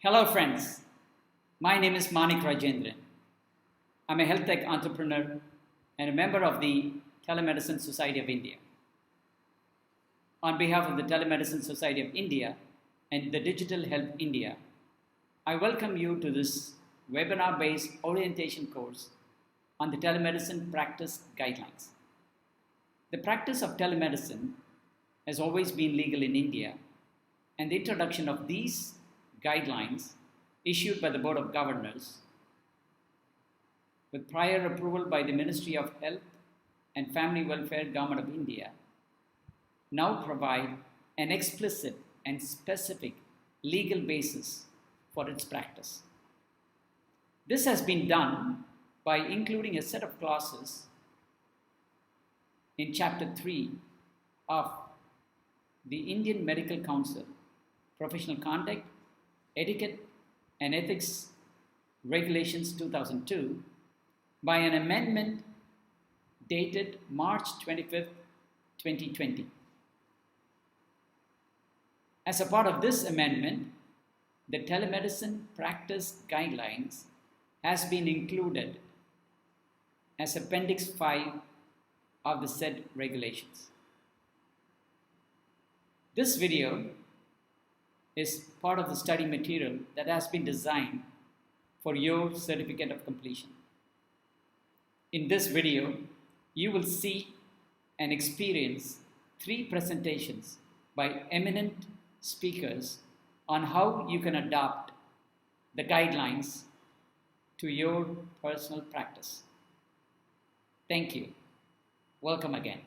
Hello friends, my name is Manik Rajendran. I'm a health tech entrepreneur and a member of the Telemedicine Society of India. On behalf of the Telemedicine Society of India and the Digital Health India, I welcome you to this webinar-based orientation course on the Telemedicine Practice Guidelines. The practice of telemedicine has always been legal in India, and the introduction of these guidelines issued by the Board of Governors with prior approval by the Ministry of Health and Family Welfare Government of India now provide an explicit and specific legal basis for its practice. This has been done by including a set of clauses in Chapter 3 of the Indian Medical Council Professional Conduct, Etiquette and Ethics Regulations 2002 by an amendment dated March 25, 2020. As a part of this amendment, the Telemedicine Practice Guidelines has been included as Appendix 5 of the said regulations. This video is part of the study material that has been designed for your certificate of completion. In this video, you will see and experience 3 presentations by eminent speakers on how you can adopt the guidelines to your personal practice. Thank you. Welcome again.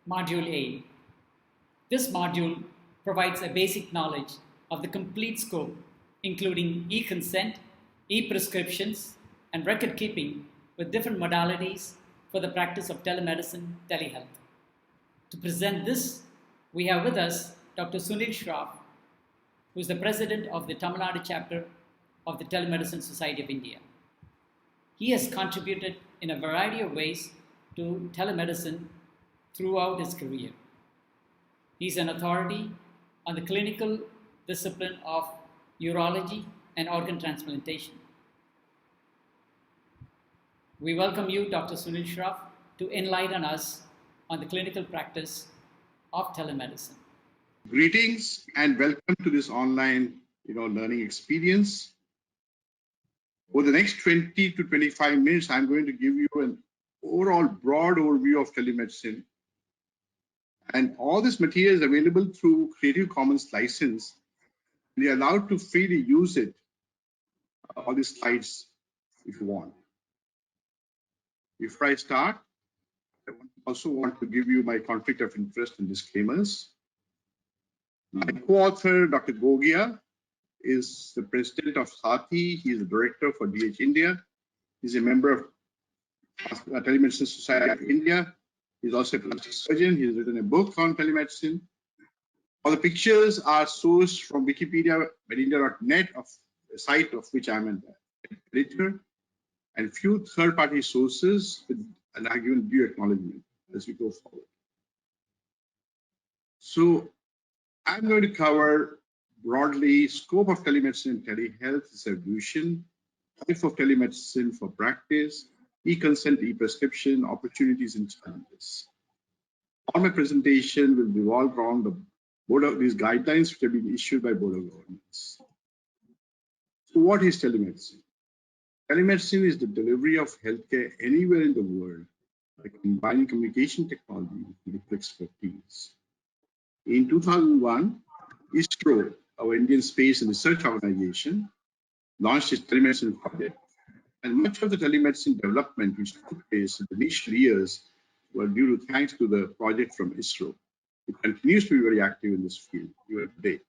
Module A. This module provides a basic knowledge of the complete scope, including e-consent, e-prescriptions, and record keeping with different modalities for the practice of telemedicine, telehealth. To present this, we have with us Dr. Sunil Shroff, who is the president of the Tamil Nadu chapter of the Telemedicine Society of India. He has contributed in a variety of ways to telemedicine throughout his career. He is an authority on the clinical discipline of urology and organ transplantation. We welcome you, Dr. Sunil Shroff, to enlighten us on the clinical practice of telemedicine. Greetings and welcome to this online learning experience. Over the next 20 to 25 minutes, I'm going to give you an overall broad overview of telemedicine. And all this material is available through Creative Commons license. You're allowed to freely use it, all these slides, if you want. Before I start, I also want to give you my conflict of interest and disclaimers. My co-author, Dr. Gogia, is the president of SATI. He is the director for DH India. He's a member of the Telemedicine Society of India. He's also a plastic surgeon. He's written a book on telemedicine. All the pictures are sourced from Wikipedia, medindia.net, of a site of which I'm an editor, and few third-party sources, and I give due acknowledgement as we go forward. So I'm going to cover broadly scope of telemedicine and telehealth, its evolution, type of telemedicine for practice, e-consent, e-prescription, opportunities and challenges. All my presentation will revolve around the board of these guidelines which have been issued by Board of Governors. So what is telemedicine? Telemedicine is the delivery of healthcare anywhere in the world by combining communication technology with medical expertise. In 2001, ISRO, our Indian Space and Research Organization, launched its telemedicine project. And much of the telemedicine development which took place in the initial years were due to thanks to the project from ISRO. It continues to be very active in this field even today.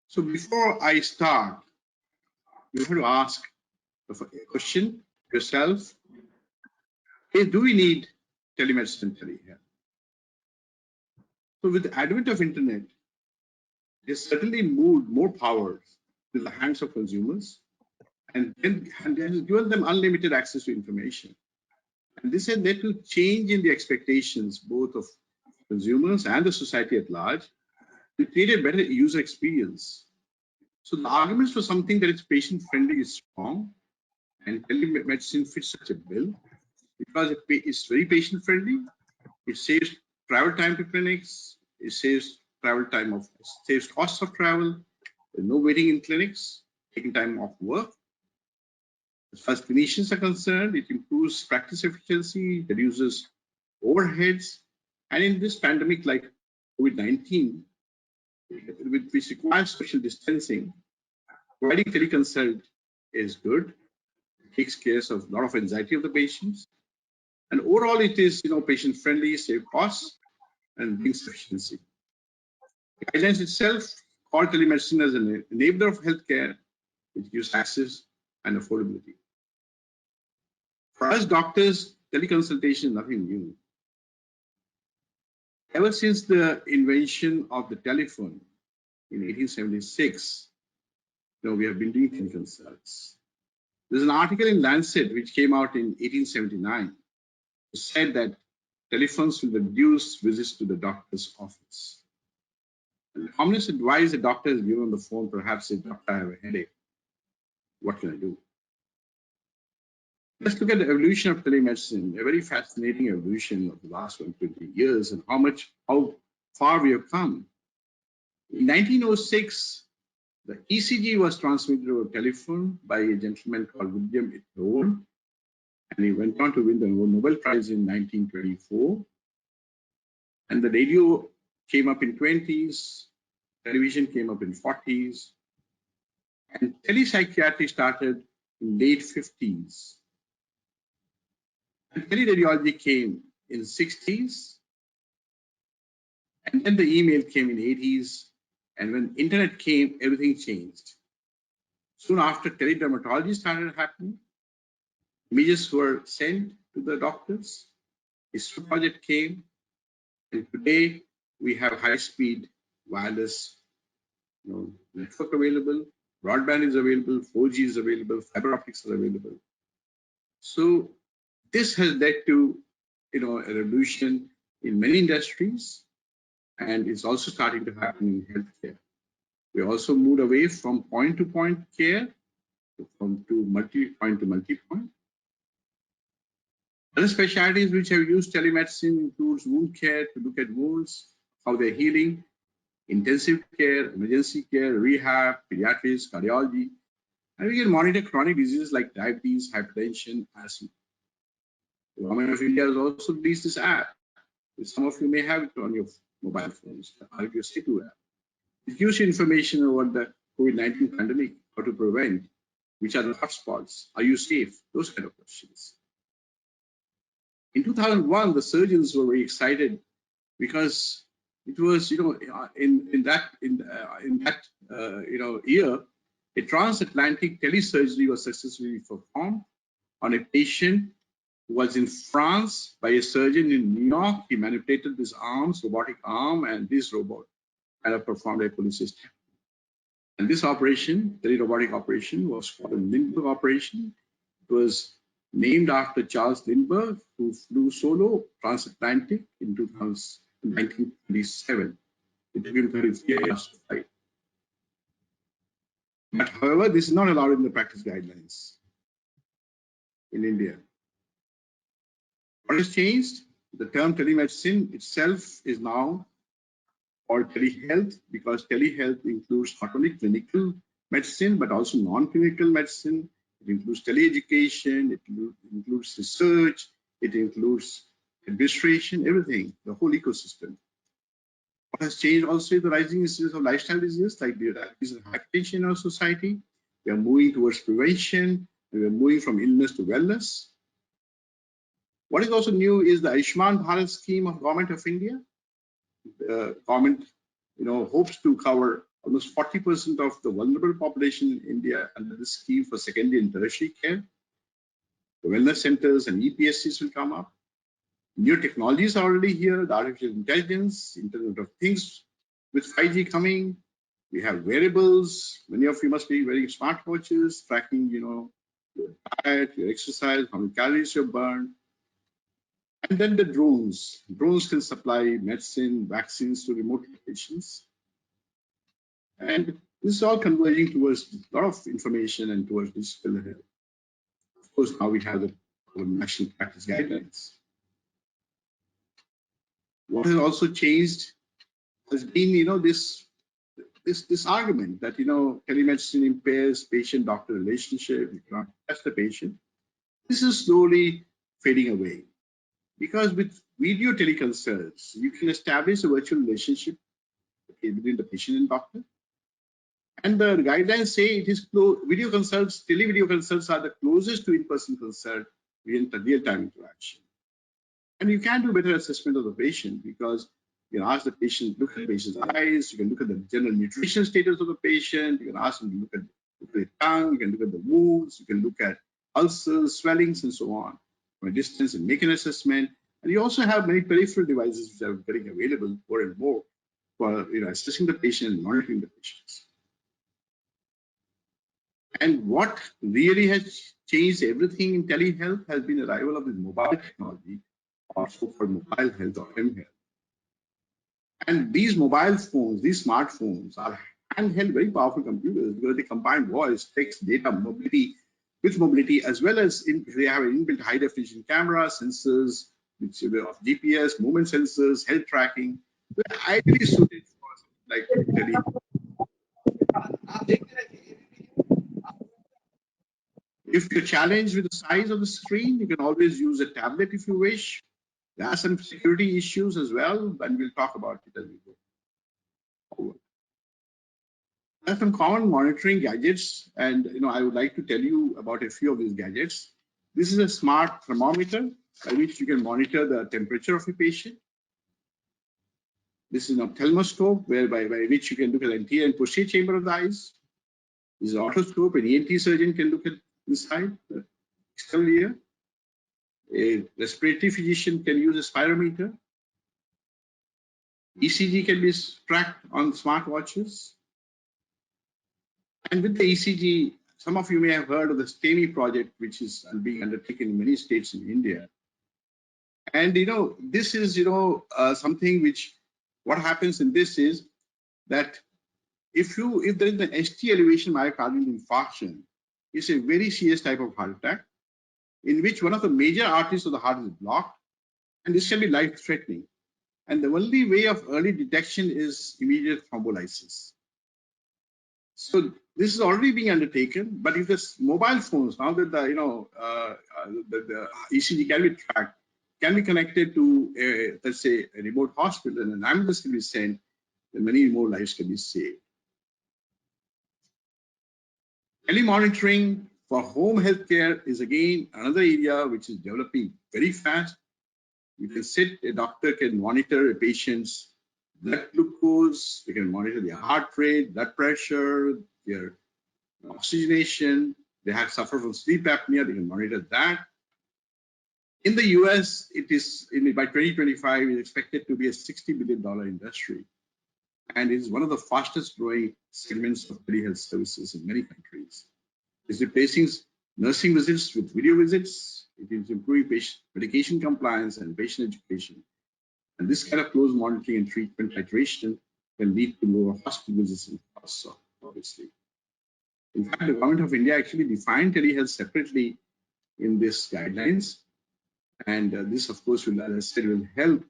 So before I start, you have to ask a question yourself. Hey, do we need telemedicine and telehealth? So with the advent of internet, it has certainly moved more power to the hands of consumers and has given them unlimited access to information. And this has led to change in the expectations both of consumers and the society at large to create a better user experience. So the arguments for something that is patient-friendly is strong, and telemedicine fits such a bill because it's very patient-friendly. It saves travel time to clinics. It saves saves costs of travel. There's no waiting in clinics, taking time off work. As far as clinicians are concerned, it improves practice efficiency, reduces overheads, and in this pandemic like COVID-19, which requires social distancing, providing teleconsult is good. It takes care of a lot of anxiety of the patients, and overall it is patient friendly, save costs, and brings efficiency. The guidelines itself call telemedicine as an enabler of healthcare, which gives access and affordability. For us doctors, teleconsultation is nothing new. Ever since the invention of the telephone in 1876, we have been doing teleconsults. There's an article in Lancet which came out in 1879. It said that telephones will reduce visits to the doctor's office. And the commonest advice a doctor is given on the phone perhaps is, "Doctor, I have a headache. What can I do?" Let's look at the evolution of telemedicine, a very fascinating evolution of the last 120 years and how far we have come. In 1906, the ECG was transmitted over telephone by a gentleman called William Itlow, and he went on to win the Nobel Prize in 1924. And the radio came up in 20s, television came up in 40s, and telepsychiatry started in late 50s. And teleradiology came in 60s, and then the email came in 80s, and when internet came, everything changed. Soon after, teledermatology started happening. Images were sent to the doctors. ISRO project came, and today we have high-speed wireless network available. Broadband is available, 4G is available, fiber optics are available. So this has led to a revolution in many industries, and it's also starting to happen in healthcare. We also moved away from point-to-point care to multi-point to multi-point. Other specialties which have used telemedicine includes wound care to look at wounds, how they're healing, intensive care, emergency care, rehab, pediatrics, cardiology, and we can monitor chronic diseases like diabetes, hypertension, asthma. The government of India has also released this app, which some of you may have it on your mobile phones, the Arogya Setu app. It gives you information about the COVID-19 pandemic, how to prevent, which are the hotspots, are you safe, those kind of questions. In 2001, the surgeons were very excited because it was, in that year, a transatlantic telesurgery was successfully performed on a patient who was in France by a surgeon in New York. He manipulated his arms, robotic arm, and this robot kind of performed a cholecystectomy. And this operation, tele-robotic operation, was called a Lindbergh operation. It was named after Charles Lindbergh, who flew solo transatlantic in 1927. It took him 33 years to fly. But however, this is not allowed in the practice guidelines in India. What has changed? The term telemedicine itself is now called telehealth because telehealth includes not only clinical medicine but also non-clinical medicine. It includes teleeducation, it includes research, it includes administration, everything, the whole ecosystem. What has changed also is the rising incidence of lifestyle diseases like diabetes and hypertension in our society. We are moving towards prevention, and we are moving from illness to wellness. What is also new is the Ayushman Bharat scheme of Government of India. The government, hopes to cover almost 40% of the vulnerable population in India under this scheme for secondary and tertiary care. The wellness centers and EPSCs will come up. New technologies are already here, the artificial intelligence, Internet of Things with 5G coming, We have wearables. Many of you must be wearing smartwatches, tracking, your diet, your exercise, how many calories you burn. And then the drones. Drones can supply medicine, vaccines to remote locations. And this is all converging towards a lot of information and towards digital health. Of course, now we have the national practice guidelines. What has also changed has been, this argument that, telemedicine impairs patient-doctor relationship. You cannot trust the patient. This is slowly fading away because with video teleconsults, you can establish a virtual relationship between the patient and doctor. And the guidelines say it is video consults, televideo consults are the closest to in-person consult in real-time interaction. And you can do better assessment of the patient because you can ask the patient, look at the patient's eyes, you can look at the general nutrition status of the patient, you can ask them to look at the tongue, you can look at the wounds, you can look at ulcers, swellings, and so on from a distance and make an assessment. And you also have many peripheral devices which are getting available more and more for assessing the patient and monitoring the patients. And what really has changed everything in telehealth has been the arrival of this mobile technology, or so-called mobile health or M-health. And these mobile phones, these smartphones are handheld, very powerful computers because they combine voice, text, data, mobility with mobility, as well as they have an inbuilt high-definition camera, sensors, which of GPS, movement sensors, health tracking. They're ideally suited for something like telehealth. If you're challenged with the size of the screen, you can always use a tablet if you wish. There are some security issues as well, and we'll talk about it as we go forward. There are some common monitoring gadgets, and I would like to tell you about a few of these gadgets. This is a smart thermometer by which you can monitor the temperature of a patient. This is an ophthalmoscope, by which you can look at the anterior and posterior chamber of the eyes. This is an otoscope. An ENT surgeon can look at inside the external ear. A respiratory physician can use a spirometer. ECG can be tracked on smartwatches. And with the ECG, some of you may have heard of the STEMI project, which is being undertaken in many states in India. And this is something which, what happens in this is that if there is an ST elevation myocardial infarction, it's a very serious type of heart attack in which one of the major arteries of the heart is blocked, and this can be life-threatening. And the only way of early detection is immediate thrombolysis. So this is already being undertaken, but if this mobile phones, now that the ECG can be tracked, can be connected to, let's say, a remote hospital, and an ambulance can be sent, then many more lives can be saved. Telemonitoring for home healthcare is again another area which is developing very fast. You can a doctor can monitor a patient's blood glucose, they can monitor their heart rate, blood pressure, their oxygenation. They have suffered from sleep apnea, they can monitor that. In the US, it is by 2025, it's expected to be a $60 billion industry. And it is one of the fastest growing segments of telehealth services in many countries. It's replacing nursing visits with video visits. It is improving patient medication compliance and patient education. And this kind of close monitoring and treatment iteration can lead to lower hospital visits and costs, obviously. In fact, the government of India actually defined telehealth separately in these guidelines. And this, of course, will, as I said, will help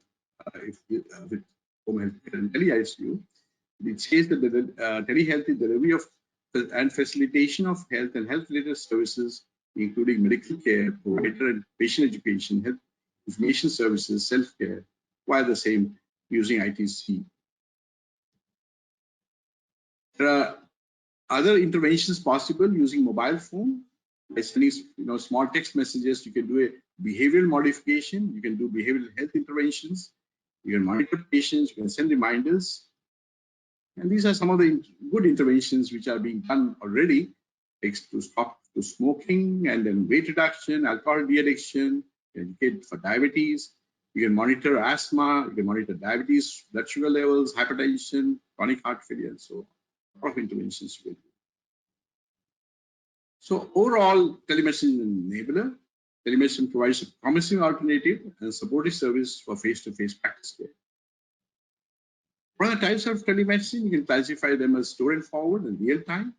with home health care and tele-ICU. It says that the telehealth is the review of and facilitation of health and health-related services, including medical care, provider and patient education, health information services, self-care, while the same using ITC. There are other interventions possible using mobile phone. By sending small text messages, you can do a behavioral modification, you can do behavioral health interventions, you can monitor patients, you can send reminders. And these are some of the good interventions which are being done already to stop to smoking and then weight reduction, alcohol de-addiction, educate for diabetes. You can monitor asthma, you can monitor diabetes, blood sugar levels, hypertension, chronic heart failure, and so on. lot of interventions with. So overall, telemedicine is an enabler. Telemedicine provides a promising alternative and supportive service for face-to-face practice care. What are the types of telemedicine? You can classify them as store and forward and real time.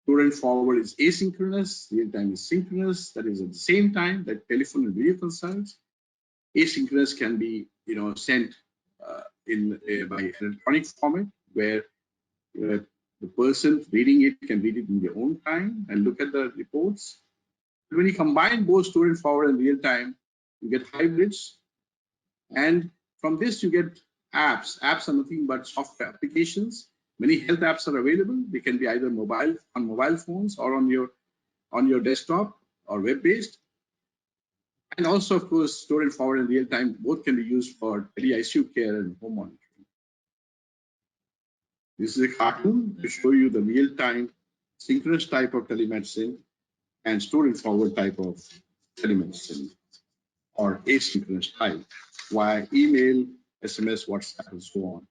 Store and forward is asynchronous, real time is synchronous, that is at the same time that telephone and video consults. Asynchronous can be sent by electronic format where the person reading it can read it in their own time and look at the reports. When you combine both store and forward and real time, you get hybrids. And from this, you get apps. Apps are nothing but software applications. Many health apps are available. They can be either on mobile phones or on your desktop or web-based. And also, of course, store and forward and real time both can be used for tele-ICU care and home monitoring. This is a cartoon to show you the real-time synchronous type of telemedicine and store and forward type of telemedicine, or asynchronous type via email, SMS, WhatsApp, and so on.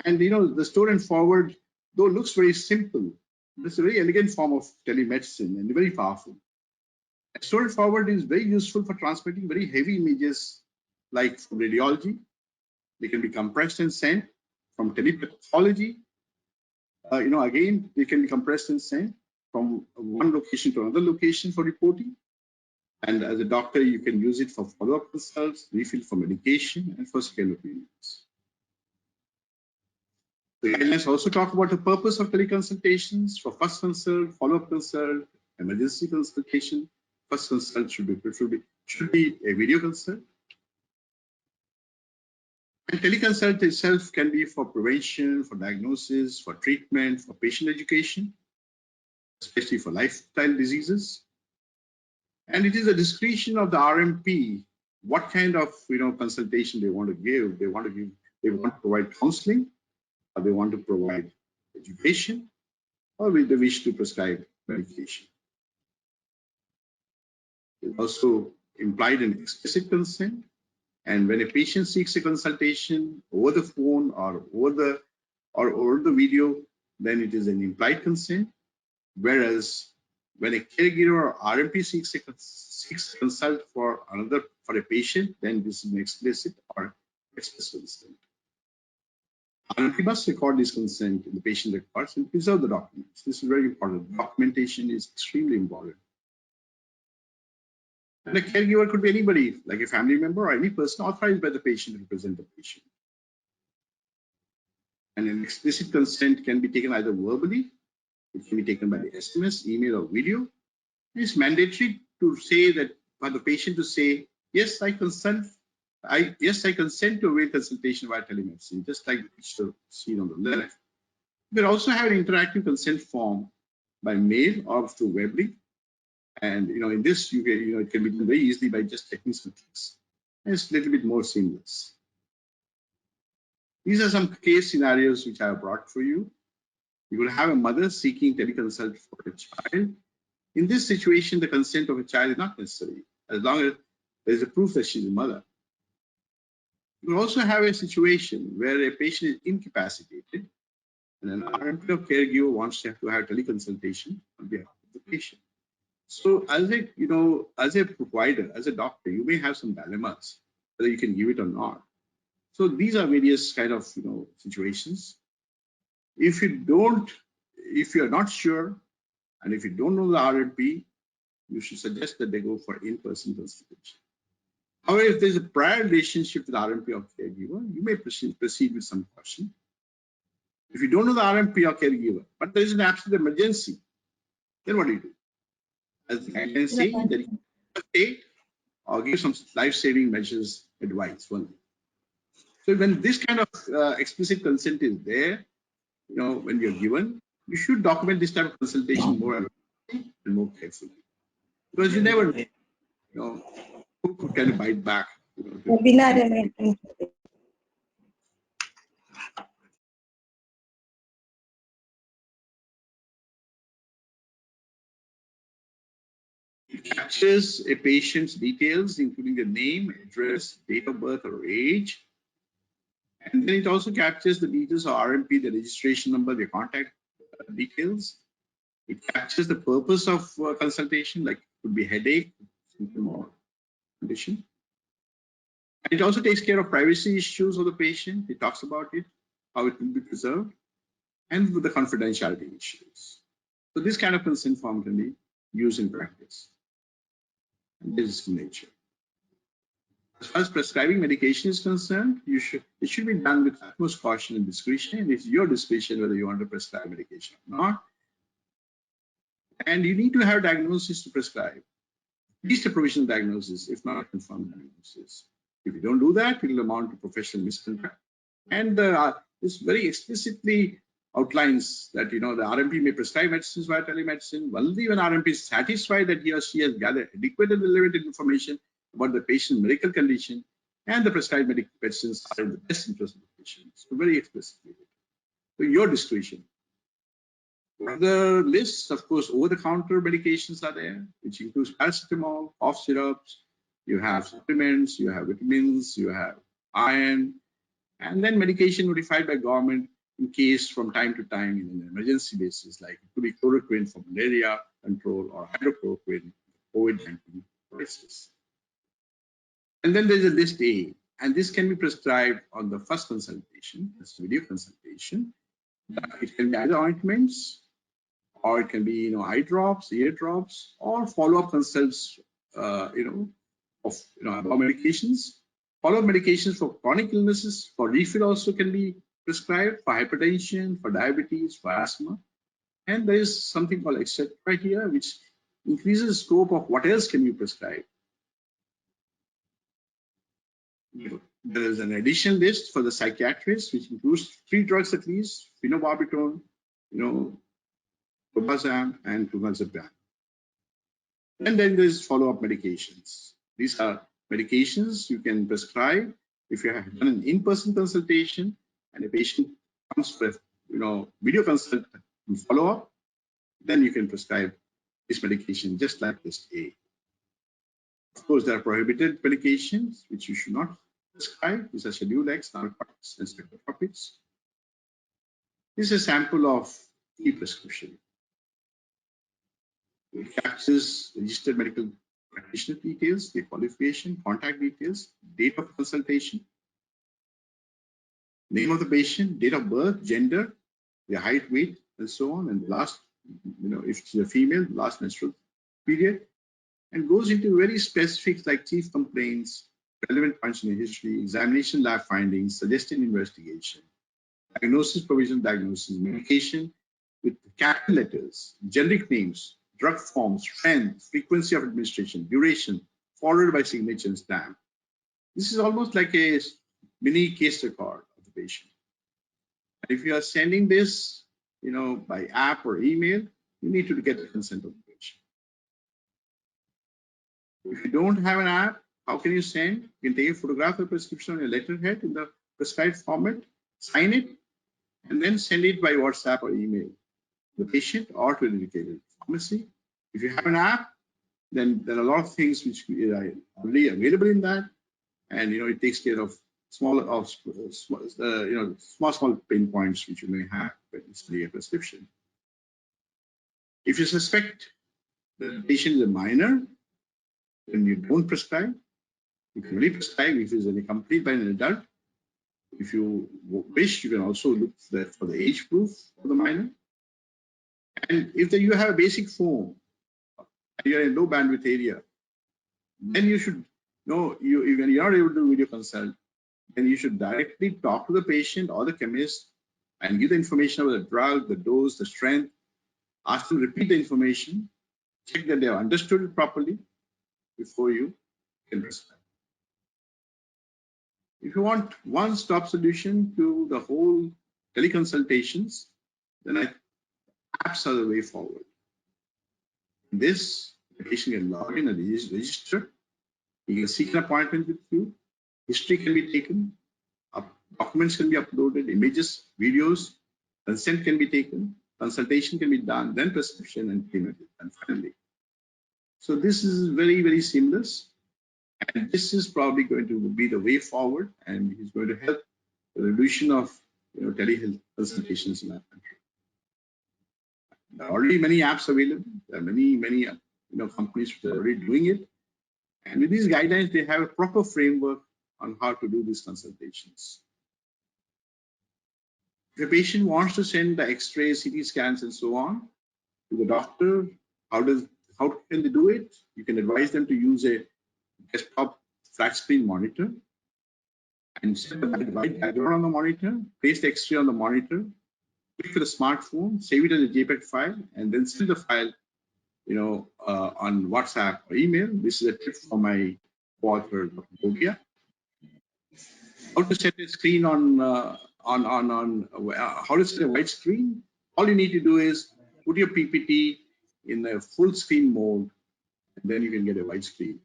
And the store and forward, though looks very simple, it's a very elegant form of telemedicine and very powerful. And store and forward is very useful for transmitting very heavy images like from radiology. They can be compressed and sent. From telepathology, again, they can be compressed and sent from one location to another location for reporting. And as a doctor, you can use it for follow-up consults, refill for medication, and for scale opinions. The guidelines also talk about the purpose of teleconsultations for first consult, follow-up consult, emergency consultation. First consult should be a video consult. And teleconsult itself can be for prevention, for diagnosis, for treatment, for patient education, especially for lifestyle diseases. And it is a discretion of the RMP what kind of consultation they want to give. They want to provide counseling, or they want to provide education, or will they wish to prescribe medication. It also implied an explicit consent. And when a patient seeks a consultation over the phone or over the video, then it is an implied consent. Whereas when a caregiver or RMP seeks a consult for a patient, then this is an explicit or explicit consent. RMP must record this consent in the patient records and preserve the documents. This is very important. Documentation is extremely important. And a caregiver could be anybody, like a family member or any person authorized by the patient to represent the patient. And an explicit consent can be taken either verbally, it can be taken by the SMS, email, or video. It's mandatory to say that for the patient to say, yes, I consent to avail consultation via telemedicine, just like the picture seen on the left. You can also have an interactive consent form by mail or through web link. And in this, it can be done very easily by just checking some clicks. And it's a little bit more seamless. These are some case scenarios which I have brought for you. You will have a mother seeking teleconsult for a child. In this situation, the consent of a child is not necessary, as long as there is a proof that she's a mother. You will also have a situation where a patient is incapacitated, and an RMP or caregiver wants to have teleconsultation on behalf of the patient. So as a provider, as a doctor, you may have some dilemmas whether you can give it or not. So these are various kind of situations. If you are not sure, and if you don't know the RMP, you should suggest that they go for in-person consultation. However, if there's a prior relationship with RMP or caregiver, you may proceed with some caution. If you don't know the RMP or caregiver, but there is an absolute emergency, then what do you do? As the guidelines say, that you take or give some life-saving measures advice only. So when this kind of explicit consent is there, when you're given, you should document this type of consultation more and more carefully, because you never know, who can bite back. It captures a patient's details, including the name, address, date of birth, or age. And then it also captures the details of RMP, the registration number, the contact details. It captures the purpose of consultation, like it could be headache, symptom or condition. And it also takes care of privacy issues of the patient. It talks about it, how it will be preserved, and with the confidentiality issues. So this kind of consent form can be used in practice. And this is nature. As far as prescribing medication is concerned, it should be done with utmost caution and discretion. And it's your discretion whether you want to prescribe medication or not. And you need to have diagnosis to prescribe, at least a provisional diagnosis, if not a confirmed diagnosis. If you don't do that, it will amount to professional misconduct. And this very explicitly outlines that the RMP may prescribe medicines via telemedicine only when RMP is satisfied that he or she has gathered adequate and relevant information about the patient's medical condition and the prescribed medicines are in the best interest of the patient. So very explicitly. So your discretion. The lists, of course, over-the-counter medications are there, which includes paracetamol, cough syrups, you have supplements, you have vitamins, you have iron, and then medication notified by government in case from time to time in an emergency basis, like it could be chloroquine for malaria control or hydrochloroquine for COVID-19 crisis. And then there's a list A, and this can be prescribed on the first consultation, this video consultation. It can be either ointments, or it can be eye drops, ear drops, or follow-up consults of medications. Follow-up medications for chronic illnesses, for refill also can be prescribed, for hypertension, for diabetes, for asthma. And there is something called etc. here, which increases the scope of what else can you prescribe. There is an additional list for the psychiatrist, which includes 3 drugs at least: phenobarbital, clobazam, and clonazepam. And then there's follow-up medications. These are medications you can prescribe if you have done an in-person consultation and a patient comes for video consult and follow-up, then you can prescribe this medication just like list A. Of course, there are prohibited medications which you should not prescribe. These are Schedule X, narcotics, and psychotropics. This is a sample of e-prescription. It captures registered medical practitioner details, their qualification, contact details, date of consultation, name of the patient, date of birth, gender, their height, weight, and so on, and last, if she's a female, last menstrual period, and goes into very specific like chief complaints, relevant points in the history, examination lab findings, suggested investigation, diagnosis, provisional diagnosis, medication with capital letters, generic names, drug forms, strength, frequency of administration, duration, followed by signature and stamp. This is almost like a mini case record of the patient. And if you are sending this, by app or email, you need to get the consent of the patient. If you don't have an app, how can you send? You can take a photograph of the prescription on a letterhead in the prescribed format, sign it, and then send it by WhatsApp or email to the patient or to a dedicated pharmacy. If you have an app, then there are a lot of things which are already available in that, and it takes care of small pain points which you may have when you study a prescription. If you suspect the patient is a minor, then you don't prescribe. You can only prescribe if it is accompanied by an adult. If you wish, you can also look for the age proof of the minor. And if you have a basic phone, and you're in a low bandwidth area, then you should know, when you're not able to do video consult, then you should directly talk to the patient or the chemist and give the information about the drug, the dose, the strength, ask them to repeat the information, check that they have understood it properly before you can prescribe. If you want one-stop solution to the whole teleconsultations, then apps are the way forward. This, the patient can log in and register. You can seek an appointment with you. History can be taken. Documents can be uploaded. Images, videos, consent can be taken. Consultation can be done. Then prescription and payment is done finally. So this is very, very seamless. And this is probably going to be the way forward, and it's going to help the reduction of telehealth consultations in our country. There are already many apps available. There are many companies which are already doing it. And with these guidelines, they have a proper framework on how to do these consultations. If a patient wants to send the X-rays, CT scans, and so on to the doctor, how can they do it? You can advise them to use a desktop flat screen monitor and set the white background on the monitor, place the X-ray on the monitor, click with a smartphone, save it as a JPEG file, and then send the file, on WhatsApp or email. This is a tip for my co-author, Dr. Bhogia. How to set a screen how to set a white screen? All you need to do is put your PPT in a full screen mode, and then you can get a white screen.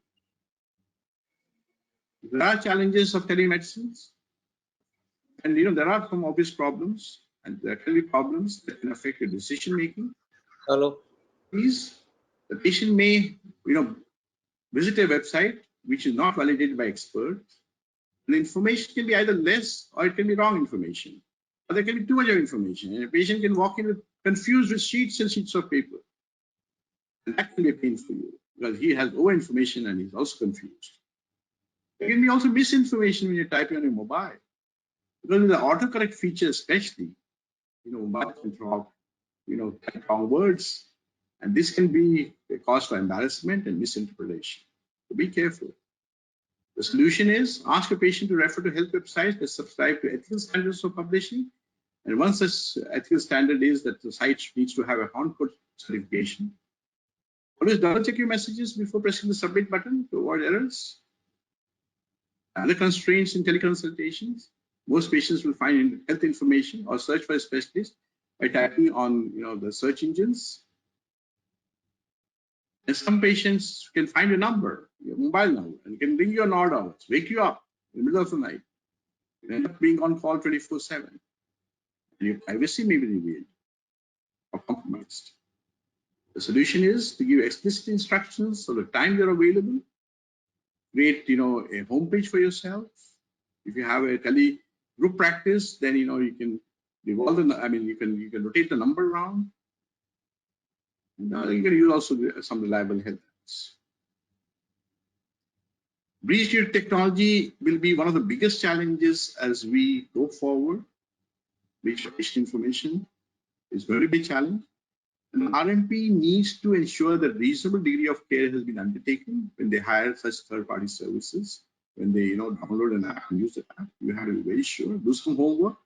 There are challenges of telemedicine, and there are some obvious problems, and there can be problems that can affect your decision making. Hello. The patient may, visit a website which is not validated by experts. The information can be either less or it can be wrong information, or there can be too much of information, and a patient can walk in with confused with sheets and sheets of paper, and that can be a pain for you because he has over information and he's also confused. There can be also misinformation when you're typing on your mobile, because with the autocorrect feature especially, mobile can drop, type wrong words, and this can be a cause for embarrassment and misinterpretation. So be careful. The solution is ask a patient to refer to health websites that subscribe to ethical standards for publishing. And once this ethical standard is that the site needs to have a HONCODE certification. Always double check your messages before pressing the submit button to avoid errors. Other constraints in teleconsultations. Most patients will find health information or search for a specialist by typing on the search engines. And some patients can find a number, your mobile number, and can ring you on odd hours, wake you up in the middle of the night. You end up being on call 24/7. And your privacy may be revealed or compromised. The solution is to give explicit instructions so the time you're available. Create, a homepage for yourself. If you have a tele group practice, then you can revolve you can rotate the number around. You can use also some reliable health apps. Breach due to technology will be one of the biggest challenges as we go forward. Breach of patient information is going to be a challenge. And RMP needs to ensure that reasonable degree of care has been undertaken when they hire such third-party services. When they download an app and use the app, you have to be very sure, do some homework.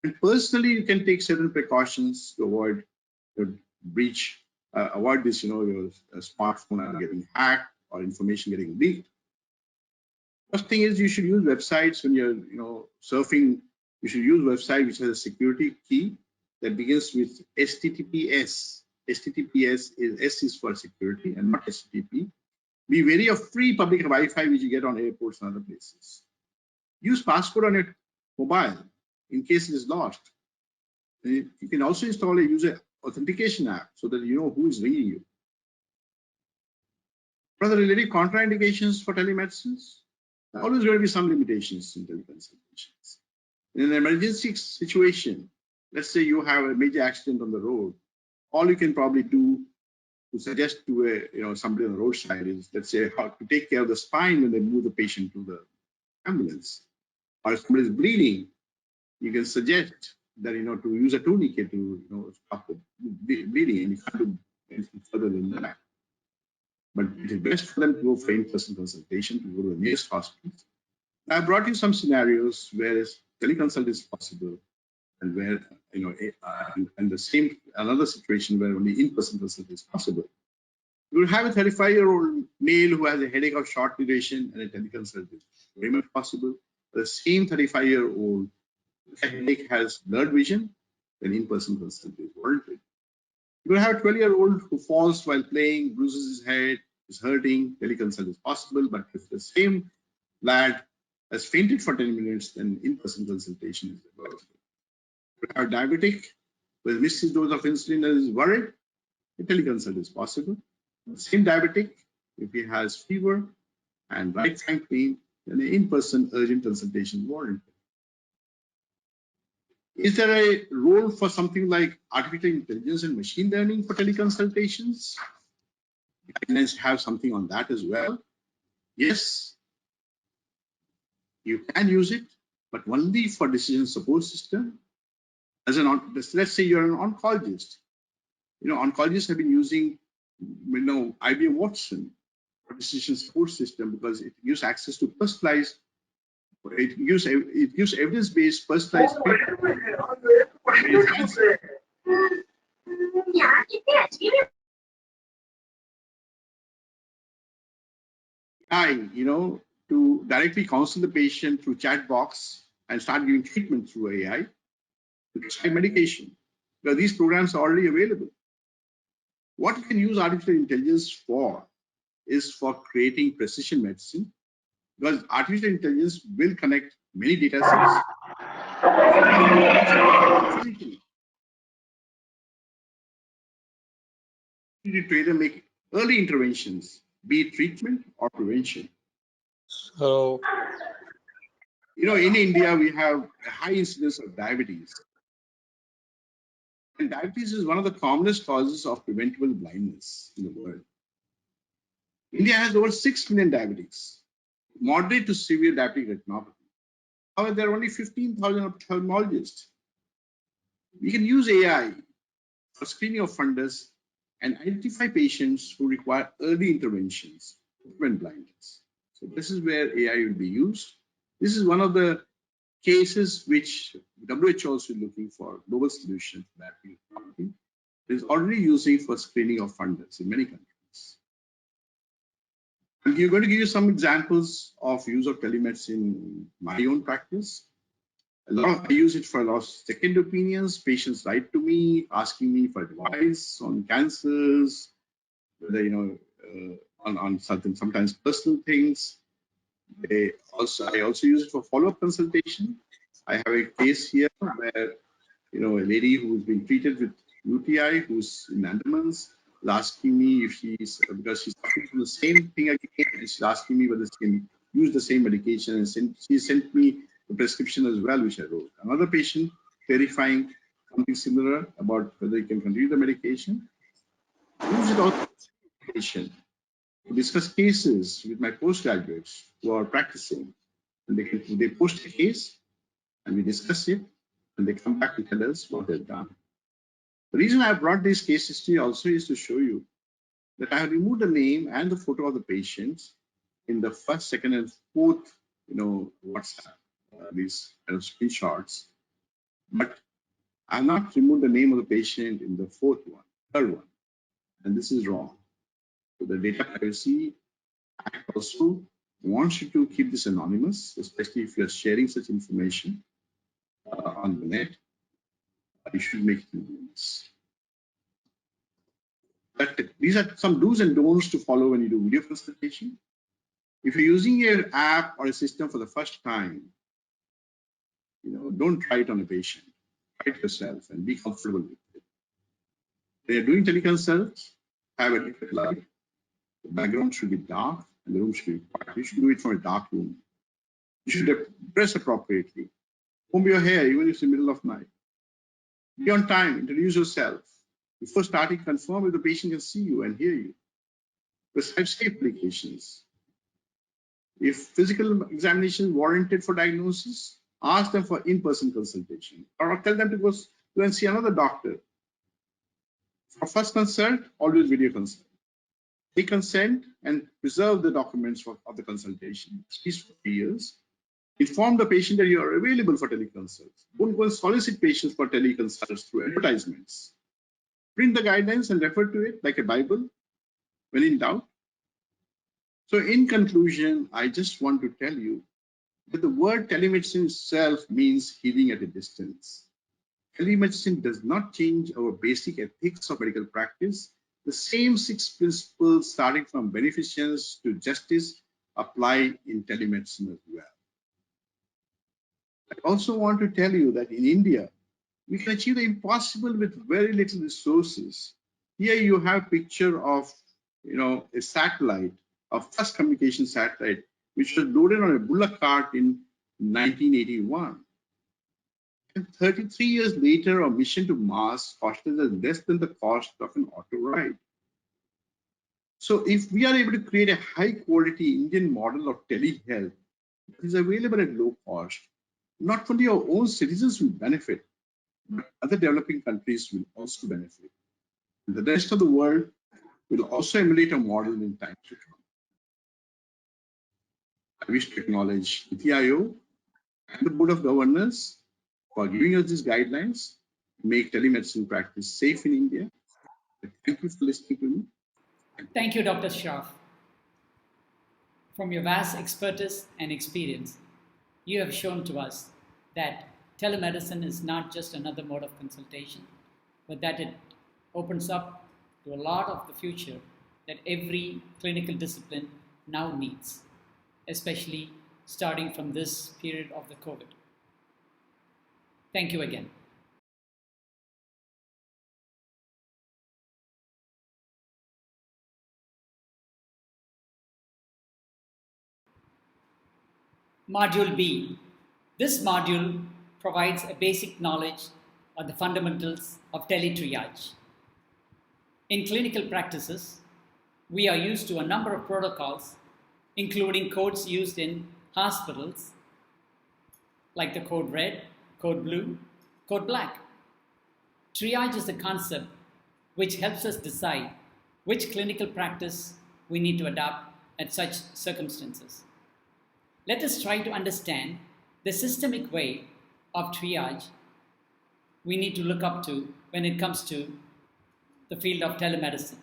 And personally, you can take certain precautions to avoid the breach, avoid this, your smartphone getting hacked or information getting leaked. First thing is you should use websites when you're, surfing. You should use website which has a security key that begins with HTTPS. HTTPS is S is for security and not HTTP. Be wary of free public Wi-Fi which you get on airports and other places. Use passcode on your mobile in case it is lost. You can also install a user authentication app so that you know who is ringing you. What are the related contraindications for telemedicine? There are always going to be some limitations in teleconsultations. In an emergency situation, let's say you have a major accident on the road, all you can probably do to suggest to somebody on the roadside is, let's say, how to take care of the spine when they move the patient to the ambulance. Or if somebody is bleeding, you can suggest that to use a tourniquet to stop the bleeding, and you can't do anything further than that. But it is best for them to go for in-person consultation, to go to the nearest hospital. I brought you some scenarios where teleconsult is possible, and where and the same another situation where only in-person consult is possible. You will have a 35-year-old male who has a headache of short duration, and a teleconsult is very much possible. The same 35-year-old headache has blurred vision, then in-person consult is warranted. You will have a 12-year-old who falls while playing, bruises his head, is hurting, teleconsult is possible, but if the same lad has fainted for 10 minutes, then in-person consultation is possible. You have a diabetic with missed his dose of insulin and is worried, a teleconsult is possible. The same diabetic, if he has fever and right flank pain, then an in-person urgent consultation is warranted. Is there a role for something like artificial intelligence and machine learning for teleconsultations? Guidelines have something on that as well. Yes, you can use it, but only for decision support system. Let's say you're an oncologist. Oncologists have been using, IBM Watson for decision support system because it gives access to personalized. It gives evidence-based personalized treatment. To directly counsel the patient through chat box and start giving treatment through AI to prescribe medication. Because these programs are already available. What you can use artificial intelligence for is for creating precision medicine, because artificial intelligence will connect many data sets to either make early interventions, be it treatment or prevention. So, in India, we have a high incidence of diabetes. And diabetes is one of the commonest causes of preventable blindness in the world. India has over 6 million diabetics, moderate to severe diabetic retinopathy. However, there are only 15,000 ophthalmologists. We can use AI for screening of fundus and identify patients who require early interventions to prevent blindness. So this is where AI will be used. This is one of the cases which WHO is looking for global solution for that. It is already using for screening of fundus in many countries. I'm going to give you some examples of use of telemedicine in my own practice. I use it for a lot of second opinions. Patients write to me asking me for advice on cancers, whether on certain sometimes personal things. I also use it for follow-up consultation. I have a case here where a lady who's been treated with UTI, who's in Andamans, is asking me if because she's suffering from the same thing again, and she's asking me whether she can use the same medication, and she sent me the prescription as well, which I wrote. Another patient verifying something similar about whether he can continue the medication. Use it also patient to discuss cases with my postgraduates who are practicing, and they post a case, and we discuss it, and they come back to tell us what they've done. The reason I brought this case history also is to show you that I have removed the name and the photo of the patients in the first, second, and fourth, WhatsApp, these kind of screenshots. But I have not removed the name of the patient in the fourth one, third one, and this is wrong. So the Data Privacy Act also wants you to keep this anonymous, especially if you're sharing such information on the net. You should make it anonymous. These are some do's and don'ts to follow when you do video consultation. If you're using an app or a system for the first time, don't try it on a patient. Try it yourself and be comfortable with it. When you're doing teleconsult, have a different light. The background should be dark and the room should be quiet. You should do it from a dark room. You should dress appropriately. Comb your hair even if it's the middle of night. Be on time. Introduce yourself. Before starting, confirm if the patient can see you and hear you. Prescribe safe medications. If physical examination is warranted for diagnosis, ask them for in-person consultation, or tell them to go and see another doctor. For first consult, always video consult. Take consent and preserve the documents of the consultation, at least for 3 years. Inform the patient that you are available for teleconsults. Don't go and solicit patients for teleconsults through advertisements. Print the guidelines and refer to it like a Bible when in doubt. So in conclusion, I just want to tell you that the word telemedicine itself means healing at a distance. Telemedicine does not change our basic ethics of medical practice. The same 6 principles, starting from beneficence to justice, apply in telemedicine as well. I also want to tell you that in India, we can achieve the impossible with very little resources. Here you have a picture of, a satellite, a first communication satellite, which was loaded on a bullock cart in 1981. And 33 years later, our mission to Mars costed us less than the cost of an auto ride. So if we are able to create a high quality Indian model of telehealth that is available at low cost, not only our own citizens will benefit, but other developing countries will also benefit. And the rest of the world will also emulate a model in times to come. I wish to acknowledge NITI Aayog and the Board of Governors for giving us these guidelines to make telemedicine practice safe in India. Thank you for listening to me. Thank you, Dr. Shroff. From your vast expertise and experience, you have shown to us that telemedicine is not just another mode of consultation, but that it opens up to a lot of the future that every clinical discipline now needs, especially starting from this period of the COVID. Thank you again. Module B. This module provides a basic knowledge of the fundamentals of teletriage. In clinical practices, we are used to a number of protocols, including codes used in hospitals, like the code red, code blue, code black. Triage is a concept which helps us decide which clinical practice we need to adopt at such circumstances. Let us try to understand the systemic way of triage we need to look up to when it comes to the field of telemedicine.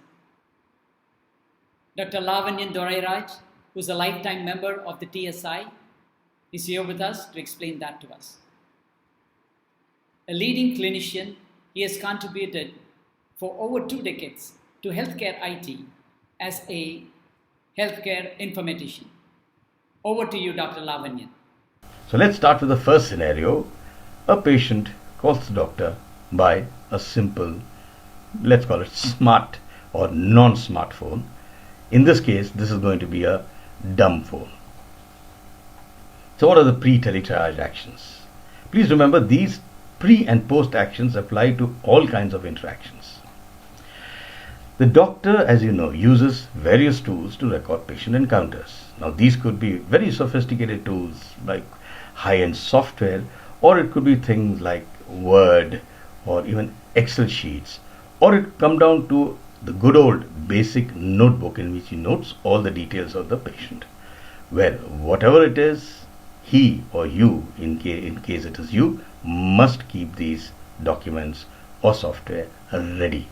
Dr. Lavanyan Dorairaj, who is a lifetime member of the TSI, is here with us to explain that to us. A leading clinician, he has contributed for over 2 decades to healthcare IT as a healthcare informatician. Over to you, Dr. Lavanyan. So let's start with the first scenario. A patient calls the doctor by a simple, let's call it smart or non-smartphone. In this case, this is going to be a dumb phone. So what are the pre-teletriage actions? Please remember, these pre and post actions apply to all kinds of interactions. The doctor, as you know, uses various tools to record patient encounters. Now these could be very sophisticated tools like high-end software, or it could be things like Word or even Excel sheets, or it could come down to the good old basic notebook in which he notes all the details of the patient. Well, whatever it is, he or you, in case it is you, must keep these documents or software ready.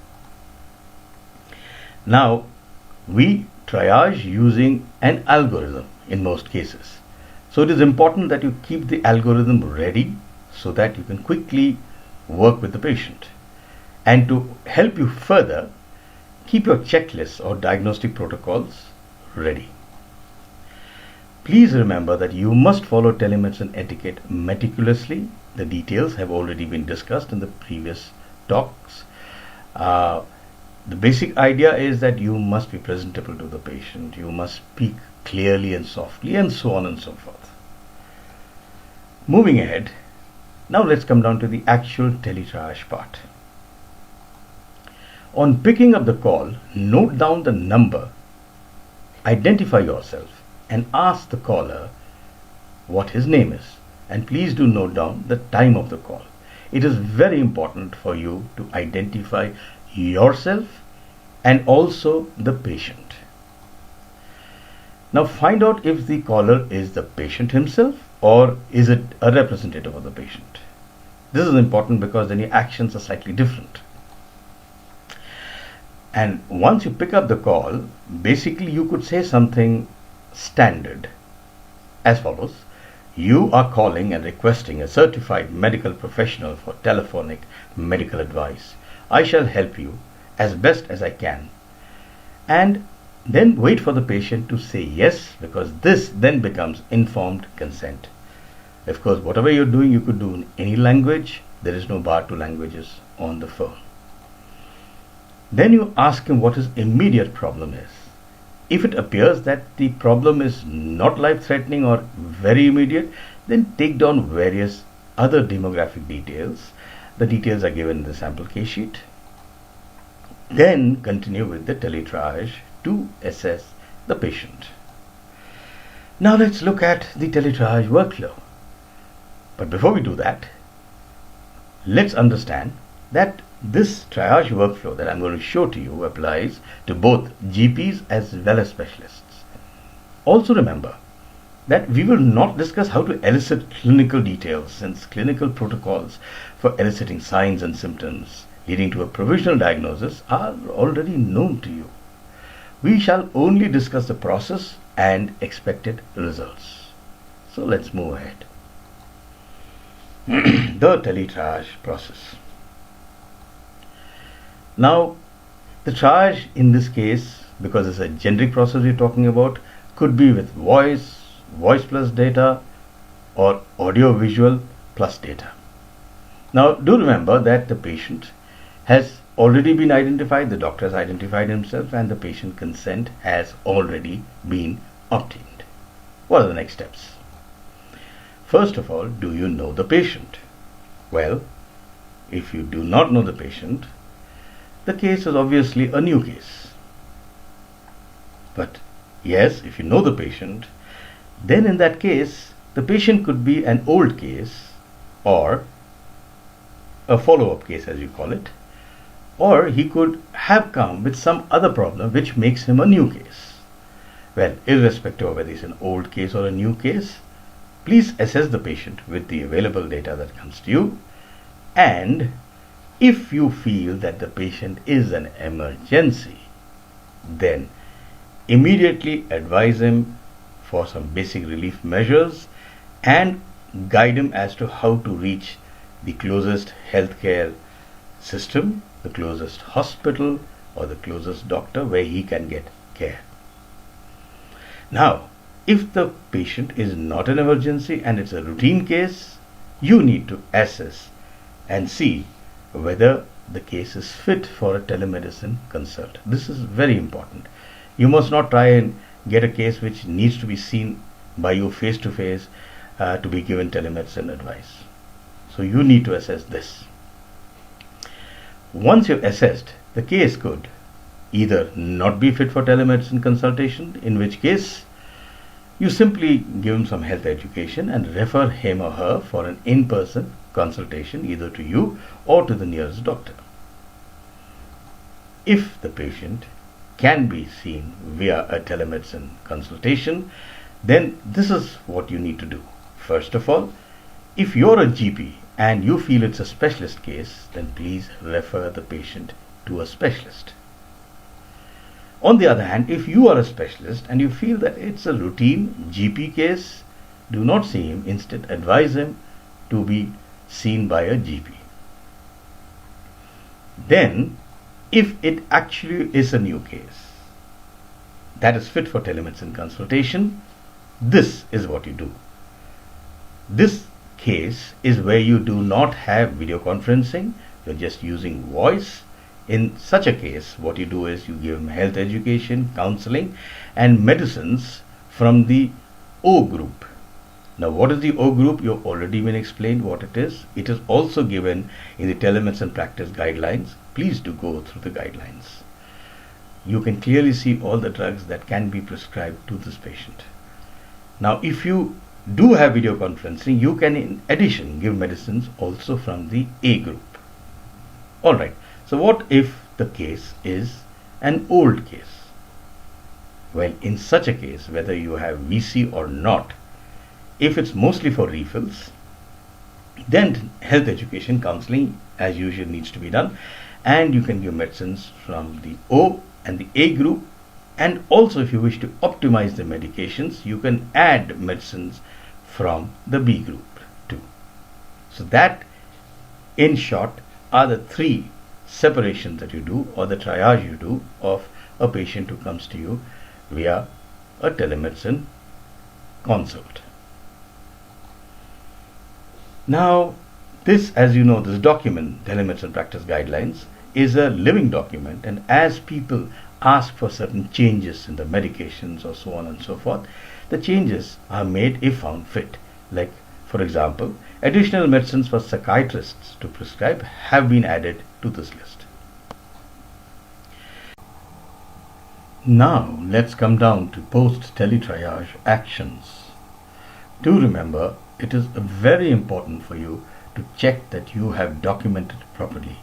Now, we triage using an algorithm in most cases. So it is important that you keep the algorithm ready so that you can quickly work with the patient. And to help you further, keep your checklists or diagnostic protocols ready. Please remember that you must follow telemedicine etiquette meticulously. The details have already been discussed in the previous talks. The basic idea is that you must be presentable to the patient, you must speak clearly and softly, and so on and so forth. Moving ahead, now let's come down to the actual teletriage part. On picking up the call, note down the number, identify yourself, and ask the caller what his name is. And please do note down the time of the call. It is very important for you to identify yourself and also the patient. Now find out if the caller is the patient himself or is it a representative of the patient. This is important because then your actions are slightly different. And once you pick up the call, basically you could say something standard as follows. You are calling and requesting a certified medical professional for telephonic medical advice. I shall help you as best as I can. And then wait for the patient to say yes, because this then becomes informed consent. Of course, whatever you're doing, you could do in any language. There is no bar to languages on the phone. Then you ask him what his immediate problem is. If it appears that the problem is not life-threatening or very immediate, then take down various other demographic details. The details are given in the sample case sheet. Then continue with the teletriage to assess the patient. Now let's look at the teletriage workflow. But before we do that, let's understand that this triage workflow that I'm going to show to you applies to both GPs as well as specialists. Also remember that we will not discuss how to elicit clinical details, since clinical protocols for eliciting signs and symptoms leading to a provisional diagnosis are already known to you. We shall only discuss the process and expected results. So let's move ahead. The teletriage process. Now, the triage in this case, because it's a generic process we're talking about, could be with voice plus data, or audio visual plus data. Now, do remember that the patient has already been identified, the doctor has identified himself, and the patient consent has already been obtained. What are the next steps? First of all, do you know the patient? Well, if you do not know the patient, the case is obviously a new case. But yes, if you know the patient, then in that case, the patient could be an old case or a follow-up case, as you call it, or he could have come with some other problem which makes him a new case. Well, irrespective of whether it's an old case or a new case, please assess the patient with the available data that comes to you, and if you feel that the patient is an emergency, then immediately advise him for some basic relief measures and guide him as to how to reach the closest healthcare system, the closest hospital, or the closest doctor where he can get care. Now, if the patient is not an emergency and it's a routine case, you need to assess and see whether the case is fit for a telemedicine consult. This is very important. You must not try and get a case which needs to be seen by you face to face to be given telemedicine advice. So you need to assess this. Once you've assessed, the case could either not be fit for telemedicine consultation, in which case you simply give him some health education and refer him or her for an in-person consultation either to you or to the nearest doctor. If the patient can be seen via a telemedicine consultation, then this is what you need to do. First of all, if you're a GP and you feel it's a specialist case, then please refer the patient to a specialist. On the other hand, if you are a specialist and you feel that it's a routine GP case, do not see him. Instead, advise him to be seen by a GP. Then, if it actually is a new case that is fit for telemedicine consultation, this is what you do. This case is where you do not have video conferencing, you're just using voice. In such a case, what you do is you give him health education, counseling, and medicines from the O group. Now, what is the O group? You've already been explained what it is. It is also given in the Telemedicine Practice guidelines. Please do go through the guidelines. You can clearly see all the drugs that can be prescribed to this patient. Now, if you do have video conferencing, you can in addition give medicines also from the A group. Alright, so what if the case is an old case? Well, in such a case, whether you have VC or not, if it's mostly for refills, then health education counseling as usual needs to be done, and you can give medicines from the O and the A group, and also if you wish to optimize the medications, you can add medicines from the B group too. So that, in short, are the three separations that you do, or the triage you do, of a patient who comes to you via a telemedicine consult. Now, this, as you know, this document, Telemedicine Practice Guidelines, is a living document, and as people ask for certain changes in the medications or so on and so forth, the changes are made if found fit. Like For example, additional medicines for psychiatrists to prescribe have been added to this list. Now let's come down to post-teletriage actions. Do remember, it is very important for you to check that you have documented properly,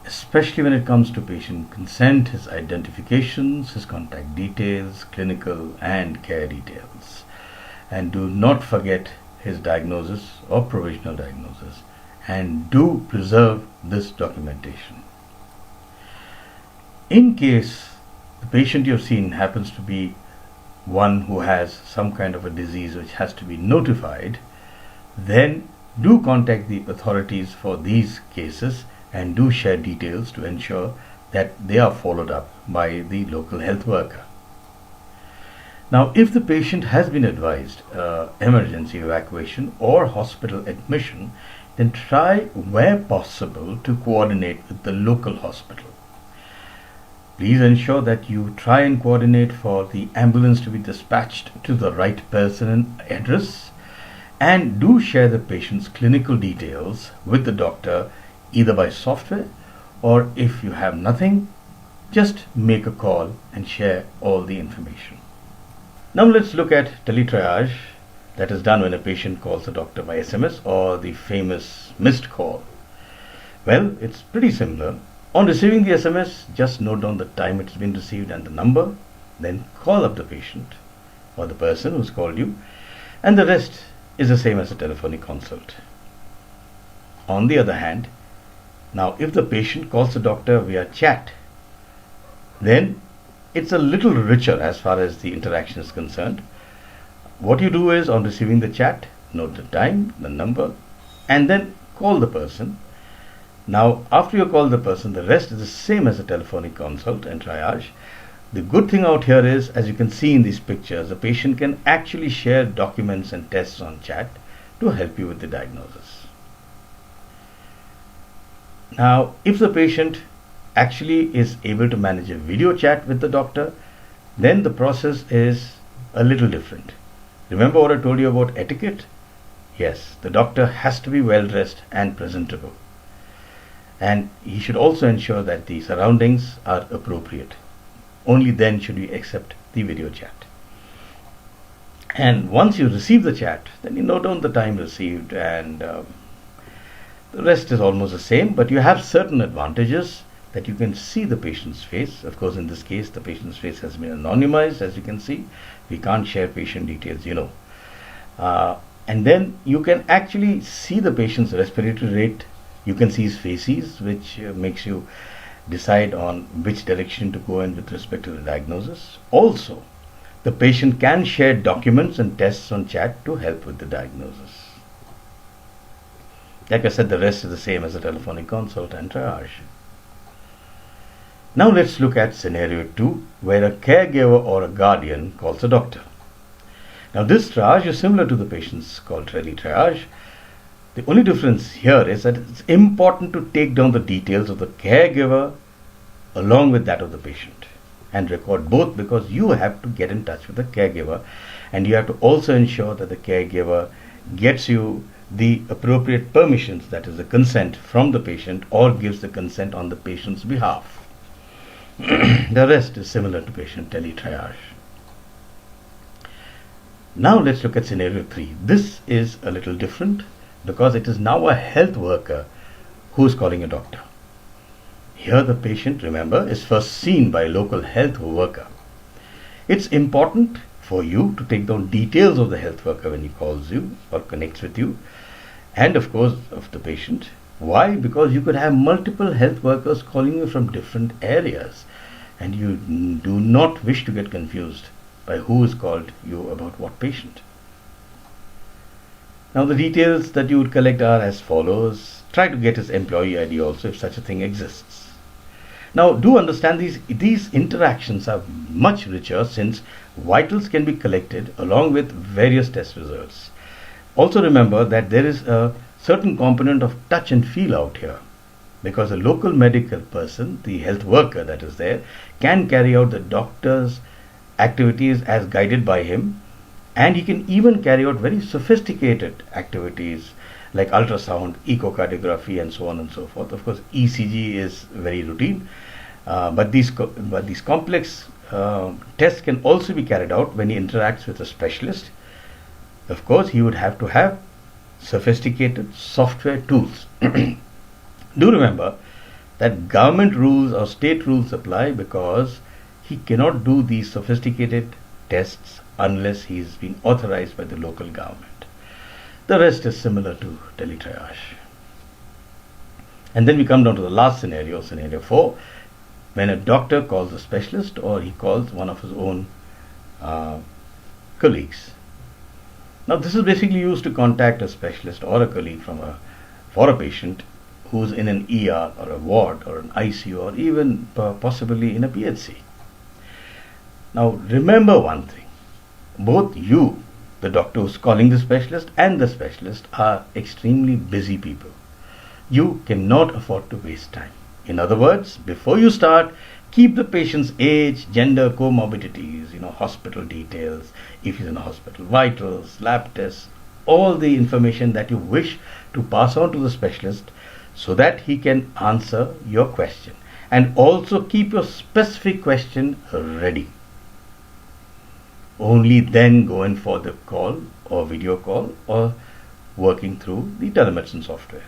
especially when it comes to patient consent, his identifications, his contact details, clinical and care details. And do not forget his diagnosis or provisional diagnosis, and do preserve this documentation. In case the patient you've seen happens to be one who has some kind of a disease which has to be notified, then do contact the authorities for these cases and do share details to ensure that they are followed up by the local health worker. Now, if the patient has been advised emergency evacuation or hospital admission, then try where possible to coordinate with the local hospital. Please ensure that you try and coordinate for the ambulance to be dispatched to the right person and address, and do share the patient's clinical details with the doctor either by software, or if you have nothing, just make a call and share all the information. Now let's look at teletriage, that is done when a patient calls a doctor by SMS, or the famous missed call. Well, it's pretty similar. On receiving the SMS, just note down the time it's been received and the number, then call up the patient or the person who's called you, and the rest is the same as a telephonic consult. On the other hand, now if the patient calls the doctor via chat, then it's a little richer as far as the interaction is concerned. What you do is, on receiving the chat, note the time, the number, and then call the person. Now, after you call the person, the rest is the same as a telephonic consult and triage. The good thing out here is, as you can see in these pictures, the patient can actually share documents and tests on chat to help you with the diagnosis. Now, if the patient actually is able to manage a video chat with the doctor, then the process is a little different. Remember what I told you about etiquette? Yes, the doctor has to be well dressed and presentable. And he should also ensure that the surroundings are appropriate. Only then should we accept the video chat. And once you receive the chat, then you note down the time received, and the rest is almost the same, but you have certain advantages that you can see the patient's face. Of course, in this case, the patient's face has been anonymized, as you can see. We can't share patient details, and then you can actually see the patient's respiratory rate. You can see his faces, which makes you decide on which direction to go in with respect to the diagnosis. Also, the patient can share documents and tests on chat to help with the diagnosis. Like I said, the rest is the same as a telephonic consult and triage. Now let's look at scenario 2, where a caregiver or a guardian calls a doctor. Now this triage is similar to the patient's called teletriage. The only difference here is that it's important to take down the details of the caregiver along with that of the patient and record both, because you have to get in touch with the caregiver, and you have to also ensure that the caregiver gets you the appropriate permissions, that is the consent from the patient, or gives the consent on the patient's behalf. The rest is similar to patient teletriage. Now let's look at scenario 3. This is a little different because it is now a health worker who is calling a doctor. Here the patient, remember, is first seen by a local health worker. It's important for you to take down details of the health worker when he calls you or connects with you, and of course of the patient. Why? Because you could have multiple health workers calling you from different areas, and you do not wish to get confused by who is called you about what patient. Now the details that you would collect are as follows. Try to get his employee ID also, if such a thing exists. Now do understand these interactions are much richer, since vitals can be collected along with various test results. Also remember that there is a certain component of touch and feel out here, because a local medical person, the health worker that is there, can carry out the doctor's activities as guided by him, And he can even carry out very sophisticated activities like ultrasound, echocardiography, and so on and so forth. Of course, ECG is very routine, but these complex tests can also be carried out when he interacts with a specialist. Of course, he would have to have sophisticated software tools. Do remember that government rules or state rules apply, because he cannot do these sophisticated tests unless he is being authorized by the local government. The rest is similar to teletriage. And then we come down to the last scenario, scenario 4, when a doctor calls a specialist or he calls one of his own colleagues. Now, this is basically used to contact a specialist or a colleague for a patient who's in an ER or a ward or an ICU or even possibly in a PHC. Now, remember one thing. Both you, the doctor who's calling the specialist, and the specialist are extremely busy people. You cannot afford to waste time. In other words, before you start, keep the patient's age, gender, comorbidities, hospital details, if he's in a hospital, vitals, lab tests, all the information that you wish to pass on to the specialist so that he can answer your question. And also keep your specific question ready. Only then go in for the call or video call or working through the telemedicine software.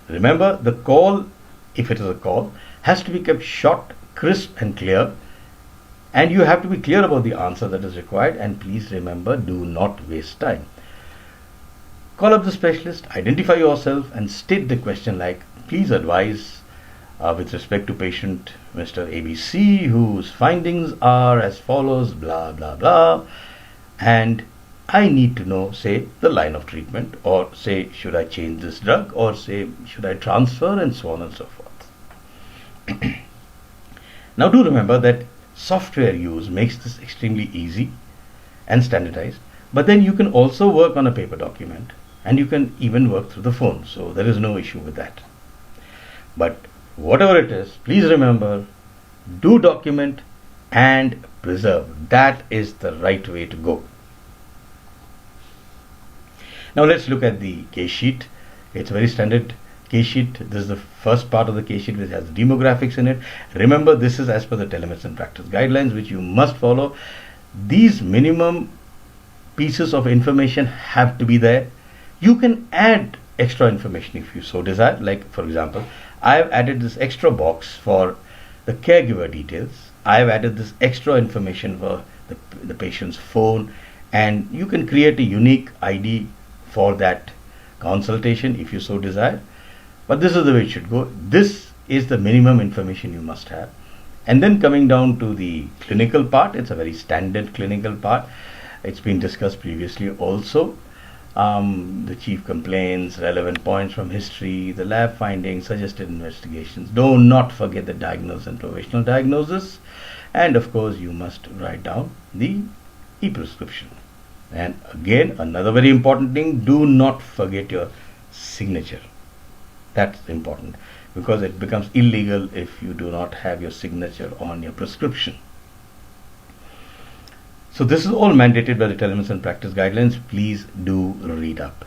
Remember, the call, if it is a call, has to be kept short, crisp and clear, and you have to be clear about the answer that is required. And please remember, do not waste time. Call up the specialist, identify yourself and state the question like, please advise with respect to patient Mr. ABC, whose findings are as follows, blah blah blah, and I need to know, say, the line of treatment, or say, should I change this drug, or say, should I transfer, and so on and so forth. Now, do remember that software use makes this extremely easy and standardized, but then you can also work on a paper document, and you can even work through the phone, so there is no issue with that. But whatever it is, please remember, do document and preserve. That is the right way to go. Now let's look at the case sheet. It's a very standard case sheet. This is the first part of the case sheet which has demographics in it. Remember, this is as per the Telemedicine Practice guidelines, which you must follow. These minimum pieces of information have to be there. You can add extra information if you so desire. Like, for example, I have added this extra box for the caregiver details. I have added this extra information for the patient's phone, and you can create a unique ID for that consultation if you so desire. But this is the way it should go. This is the minimum information you must have. And then coming down to the clinical part, it's a very standard clinical part. It's been discussed previously also. The chief complaints, relevant points from history, the lab findings, suggested investigations. Do not forget the diagnosis and provisional diagnosis. And of course, you must write down the e-prescription. And again, another very important thing, do not forget your signature. That's important, because it becomes illegal if you do not have your signature on your prescription. So this is all mandated by the Telemedicine Practice guidelines. Please do read up.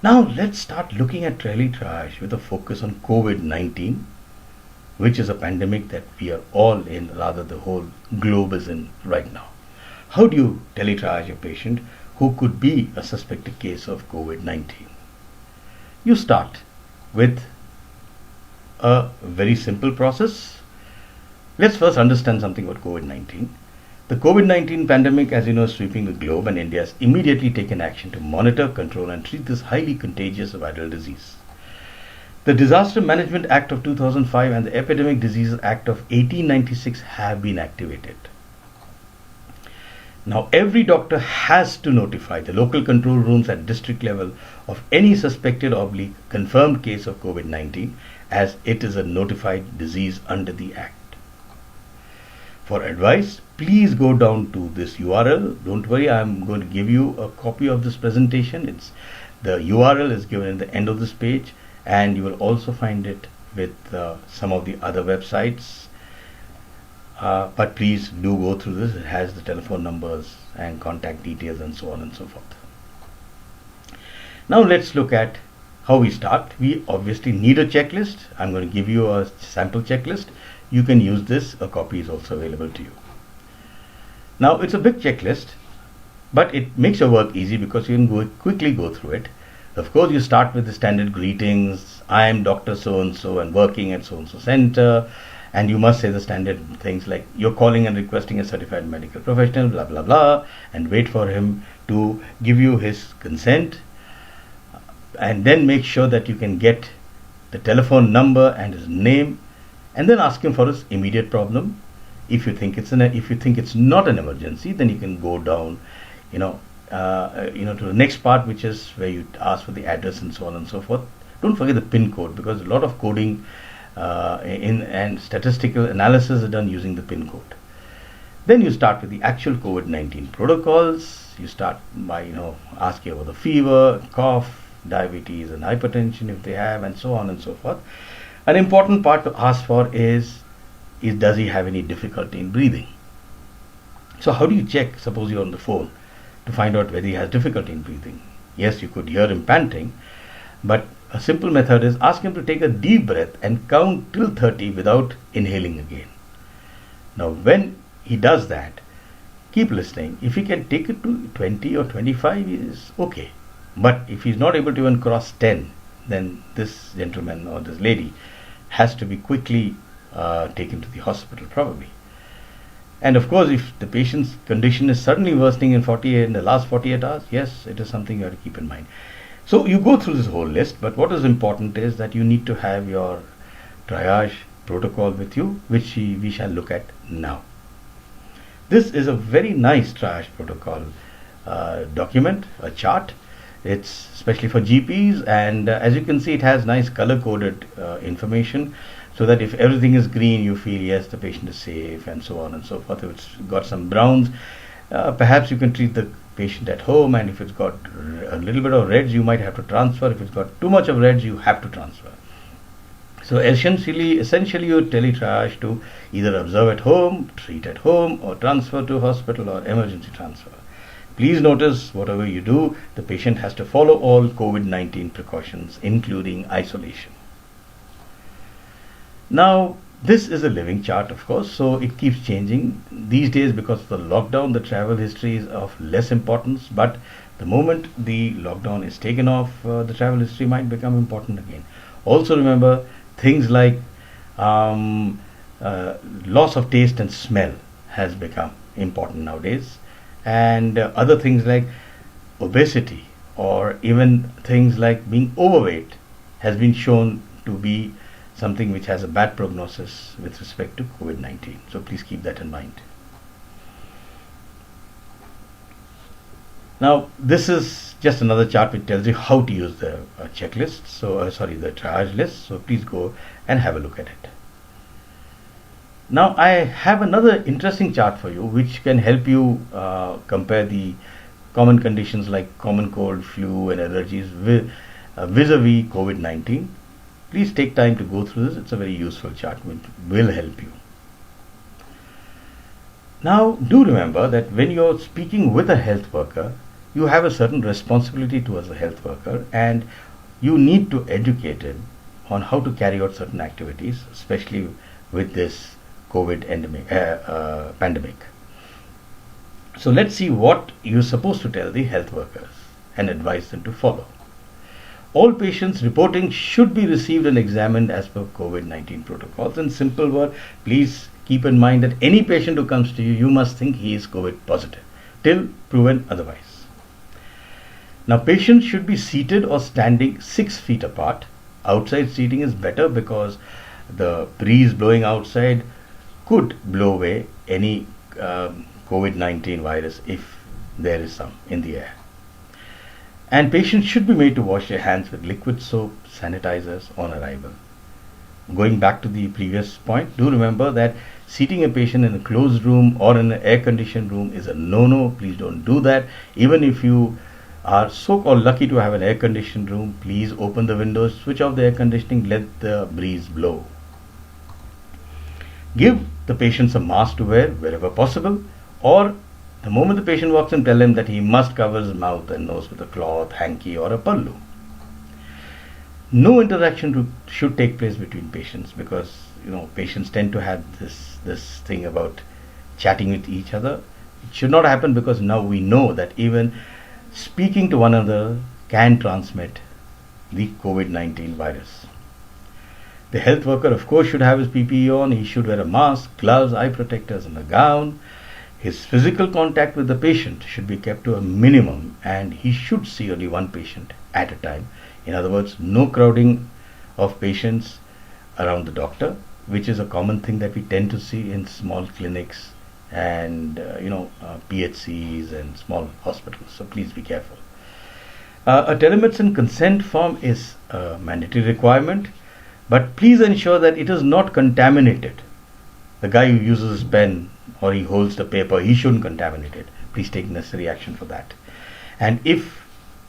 Now let's start looking at teletriage with a focus on COVID-19, which is a pandemic that we are all in, rather the whole globe is in right now. How do you teletriage a patient who could be a suspected case of COVID-19? You start with a very simple process. Let's first understand something about COVID-19. The COVID-19 pandemic, as you know, is sweeping the globe, and India has immediately taken action to monitor, control and treat this highly contagious viral disease. The Disaster Management Act of 2005 and the Epidemic Diseases Act of 1896 have been activated. Now, every doctor has to notify the local control rooms at district level of any suspected or confirmed case of COVID-19, as it is a notified disease under the Act. For advice, please go down to this URL. Don't worry, I'm going to give you a copy of this presentation. The URL is given at the end of this page, and you will also find it with some of the other websites. but please do go through this. It has the telephone numbers and contact details and so on and so forth. Now let's look at how we start. We obviously need a checklist. I'm going to give you a sample checklist. You can use this. A copy is also available to you. Now it's a big checklist, but it makes your work easy because you can quickly go through it. Of course, you start with the standard greetings. I am Dr. So-and-so and working at so-and-so center. And you must say the standard things like you're calling and requesting a certified medical professional, blah, blah, blah, and wait for him to give you his consent. And then make sure that you can get the telephone number and his name, and then ask him for his immediate problem. If you think it's not an emergency, then you can go down, to the next part, which is where you ask for the address and so on and so forth. Don't forget the PIN code, because a lot of coding and statistical analysis is done using the PIN code. Then you start with the actual COVID-19 protocols. You start by asking about the fever, cough, diabetes and hypertension if they have, and so on and so forth. An important part to ask for is does he have any difficulty in breathing? So how do you check, suppose you're on the phone, to find out whether he has difficulty in breathing? Yes, you could hear him panting, but a simple method is ask him to take a deep breath and count till 30 without inhaling again. Now when he does that, keep listening. If he can take it to 20 or 25 is okay. But if he's not able to even cross 10, then this gentleman or this lady has to be quickly taken to the hospital probably. And of course, if the patient's condition is suddenly worsening in the last 48 hours, yes, it is something you have to keep in mind. So you go through this whole list, but what is important is that you need to have your triage protocol with you, which we shall look at now. This is a very nice triage protocol document, a chart. It's especially for GPs, and as you can see, it has nice color-coded information, so that if everything is green, you feel yes, the patient is safe, and so on and so forth. If it's got some browns, perhaps you can treat the patient at home, and if it's got a little bit of reds, you might have to transfer. If it's got too much of reds, you have to transfer. So essentially you teletriage to either observe at home, treat at home, or transfer to hospital or emergency transfer. Please notice, whatever you do, the patient has to follow all COVID-19 precautions, including isolation. Now, this is a living chart, of course, so it keeps changing. These days, because of the lockdown, the travel history is of less importance, but the moment the lockdown is taken off, the travel history might become important again. Also remember, things like loss of taste and smell has become important nowadays. And other things like obesity or even things like being overweight has been shown to be something which has a bad prognosis with respect to COVID-19. So please keep that in mind. Now this is just another chart which tells you how to use the checklist. The triage list. So please go and have a look at it. Now I have another interesting chart for you which can help you compare the common conditions like common cold, flu and allergies vis-a-vis COVID-19. Please take time to go through this. It's a very useful chart which will help you. Now do remember that when you're speaking with a health worker, you have a certain responsibility towards the health worker, and you need to educate him on how to carry out certain activities, especially with this COVID pandemic. So let's see what you're supposed to tell the health workers and advise them to follow. All patients reporting should be received and examined as per COVID-19 protocols. In simple word, please keep in mind that any patient who comes to you, you must think he is COVID positive till proven otherwise. Now patients should be seated or standing 6 feet apart. Outside seating is better because the breeze blowing outside could blow away any COVID-19 virus if there is some in the air. And patients should be made to wash their hands with liquid soap, sanitizers on arrival. Going back to the previous point, do remember that seating a patient in a closed room or in an air-conditioned room is a no-no. Please don't do that. Even if you are so-called lucky to have an air-conditioned room, please open the windows, switch off the air conditioning, let the breeze blow. Give the patient a mask to wear wherever possible, or the moment the patient walks in, tell him that he must cover his mouth and nose with a cloth, hanky, or a pallu. No interaction should take place between patients, because patients tend to have this thing about chatting with each other. It should not happen, because now we know that even speaking to one another can transmit the COVID-19 virus. The health worker, of course, should have his PPE on. He should wear a mask, gloves, eye protectors, and a gown. His physical contact with the patient should be kept to a minimum, and he should see only one patient at a time. In other words, no crowding of patients around the doctor, which is a common thing that we tend to see in small clinics and PHCs and small hospitals. So please be careful. A telemedicine consent form is a mandatory requirement, but please ensure that it is not contaminated. The guy who uses his pen or he holds the paper, he shouldn't contaminate it. Please take necessary action for that. And if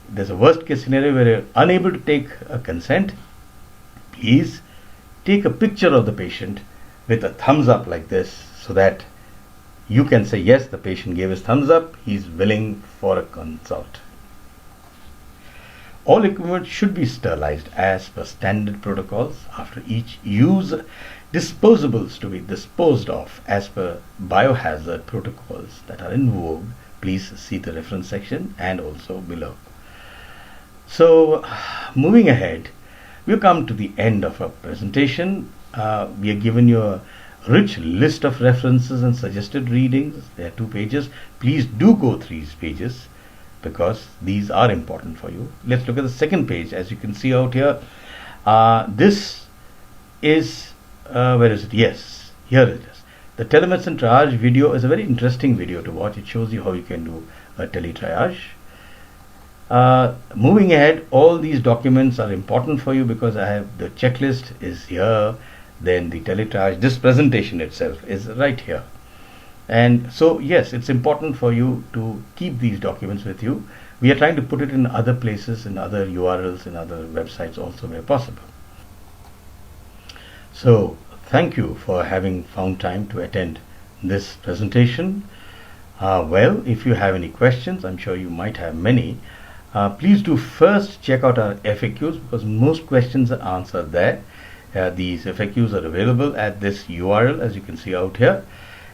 there's a worst case scenario where you're unable to take a consent, please take a picture of the patient with a thumbs up like this, so that you can say, yes, the patient gave his thumbs up, he's willing for a consult. All equipment should be sterilized as per standard protocols. After each use, disposables to be disposed of as per biohazard protocols that are in vogue. Please see the reference section and also below. So, moving ahead, we've come to the end of our presentation. We have given you a rich list of references and suggested readings. There are 2 pages. Please do go through these pages, because these are important for you. Let's look at the second page. As you can see out here, this is where is it? Yes, here it is. The telemedicine triage video is a very interesting video to watch. It shows you how you can do a teletriage. Moving ahead, all these documents are important for you, because I have the checklist is here, then the teletriage, this presentation itself is right here. And so, yes, it's important for you to keep these documents with you. We are trying to put it in other places, in other URLs, in other websites also where possible. So, thank you for having found time to attend this presentation. Well, if you have any questions, I'm sure you might have many. Please do first check out our FAQs, because most questions are answered there. These FAQs are available at this URL, as you can see out here.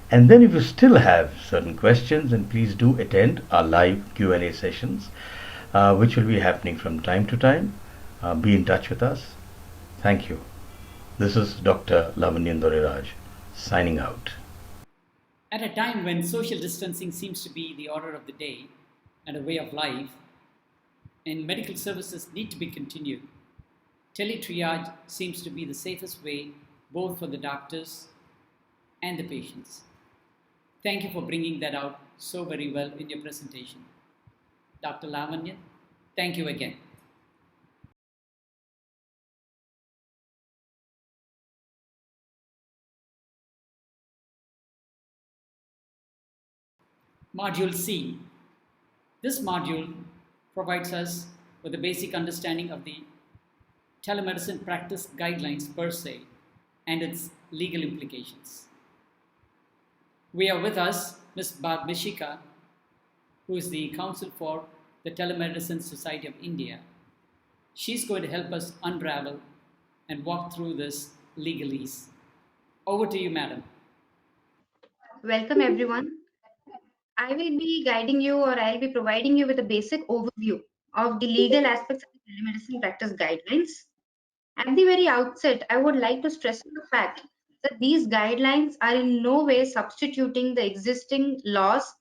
And then if you still have certain questions, then please do attend our live Q&A sessions, which will be happening from time to time. Be in touch with us. Thank you. This is Dr. Lavanyan Doriraj signing out. At a time when social distancing seems to be the order of the day and a way of life, and medical services need to be continued, teletriage seems to be the safest way both for the doctors and the patients. Thank you for bringing that out so very well in your presentation. Dr. Lavanyan, thank you again. Module C. This module provides us with a basic understanding of the telemedicine practice guidelines per se and its legal implications. We have with us Ms. Mishika, who is the counsel for the Telemedicine Society of India. She's going to help us unravel and walk through this legalese. Over to you, madam. Welcome, everyone. I will be guiding you, or I'll be providing you with a basic overview of the legal aspects of the telemedicine practice guidelines. At the very outset, I would like to stress the fact that these guidelines are in no way substituting the existing laws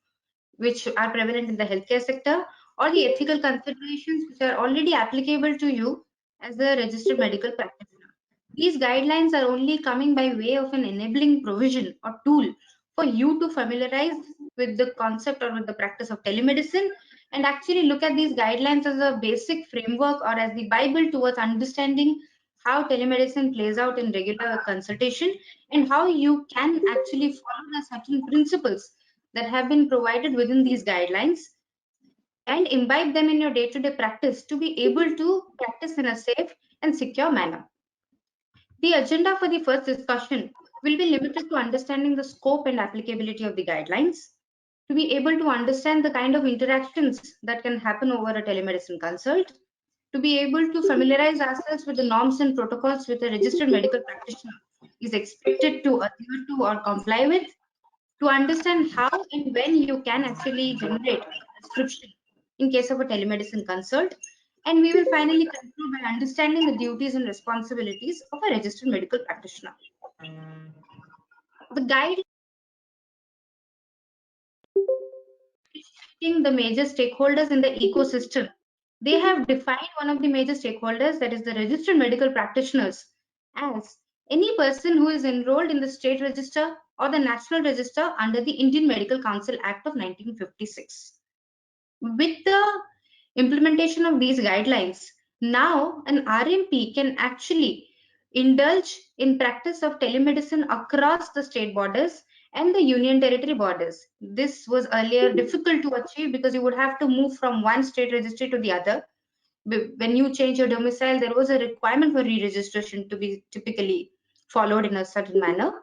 which are prevalent in the healthcare sector, or the ethical considerations which are already applicable to you as a registered medical practitioner. These guidelines are only coming by way of an enabling provision or tool for you to familiarize with the concept or with the practice of telemedicine, and actually look at these guidelines as a basic framework or as the Bible towards understanding how telemedicine plays out in regular consultation, and how you can actually follow the certain principles that have been provided within these guidelines, and imbibe them in your day-to-day practice to be able to practice in a safe and secure manner. The agenda for the first discussion will be limited to understanding the scope and applicability of the guidelines, to be able to understand the kind of interactions that can happen over a telemedicine consult, to be able to familiarize ourselves with the norms and protocols with a registered medical practitioner is expected to adhere to or comply with, to understand how and when you can actually generate a prescription in case of a telemedicine consult. And we will finally conclude by understanding the duties and responsibilities of a registered medical practitioner. The guide the major stakeholders in the ecosystem. They have defined one of the major stakeholders, that is the registered medical practitioners, as any person who is enrolled in the state register or the national register under the Indian Medical Council Act of 1956. With the implementation of these guidelines, now an RMP can actually indulge in practice of telemedicine across the state borders and the union territory borders. This was earlier difficult to achieve because you would have to move from one state registry to the other. When you change your domicile, there was a requirement for re-registration to be typically followed in a certain manner.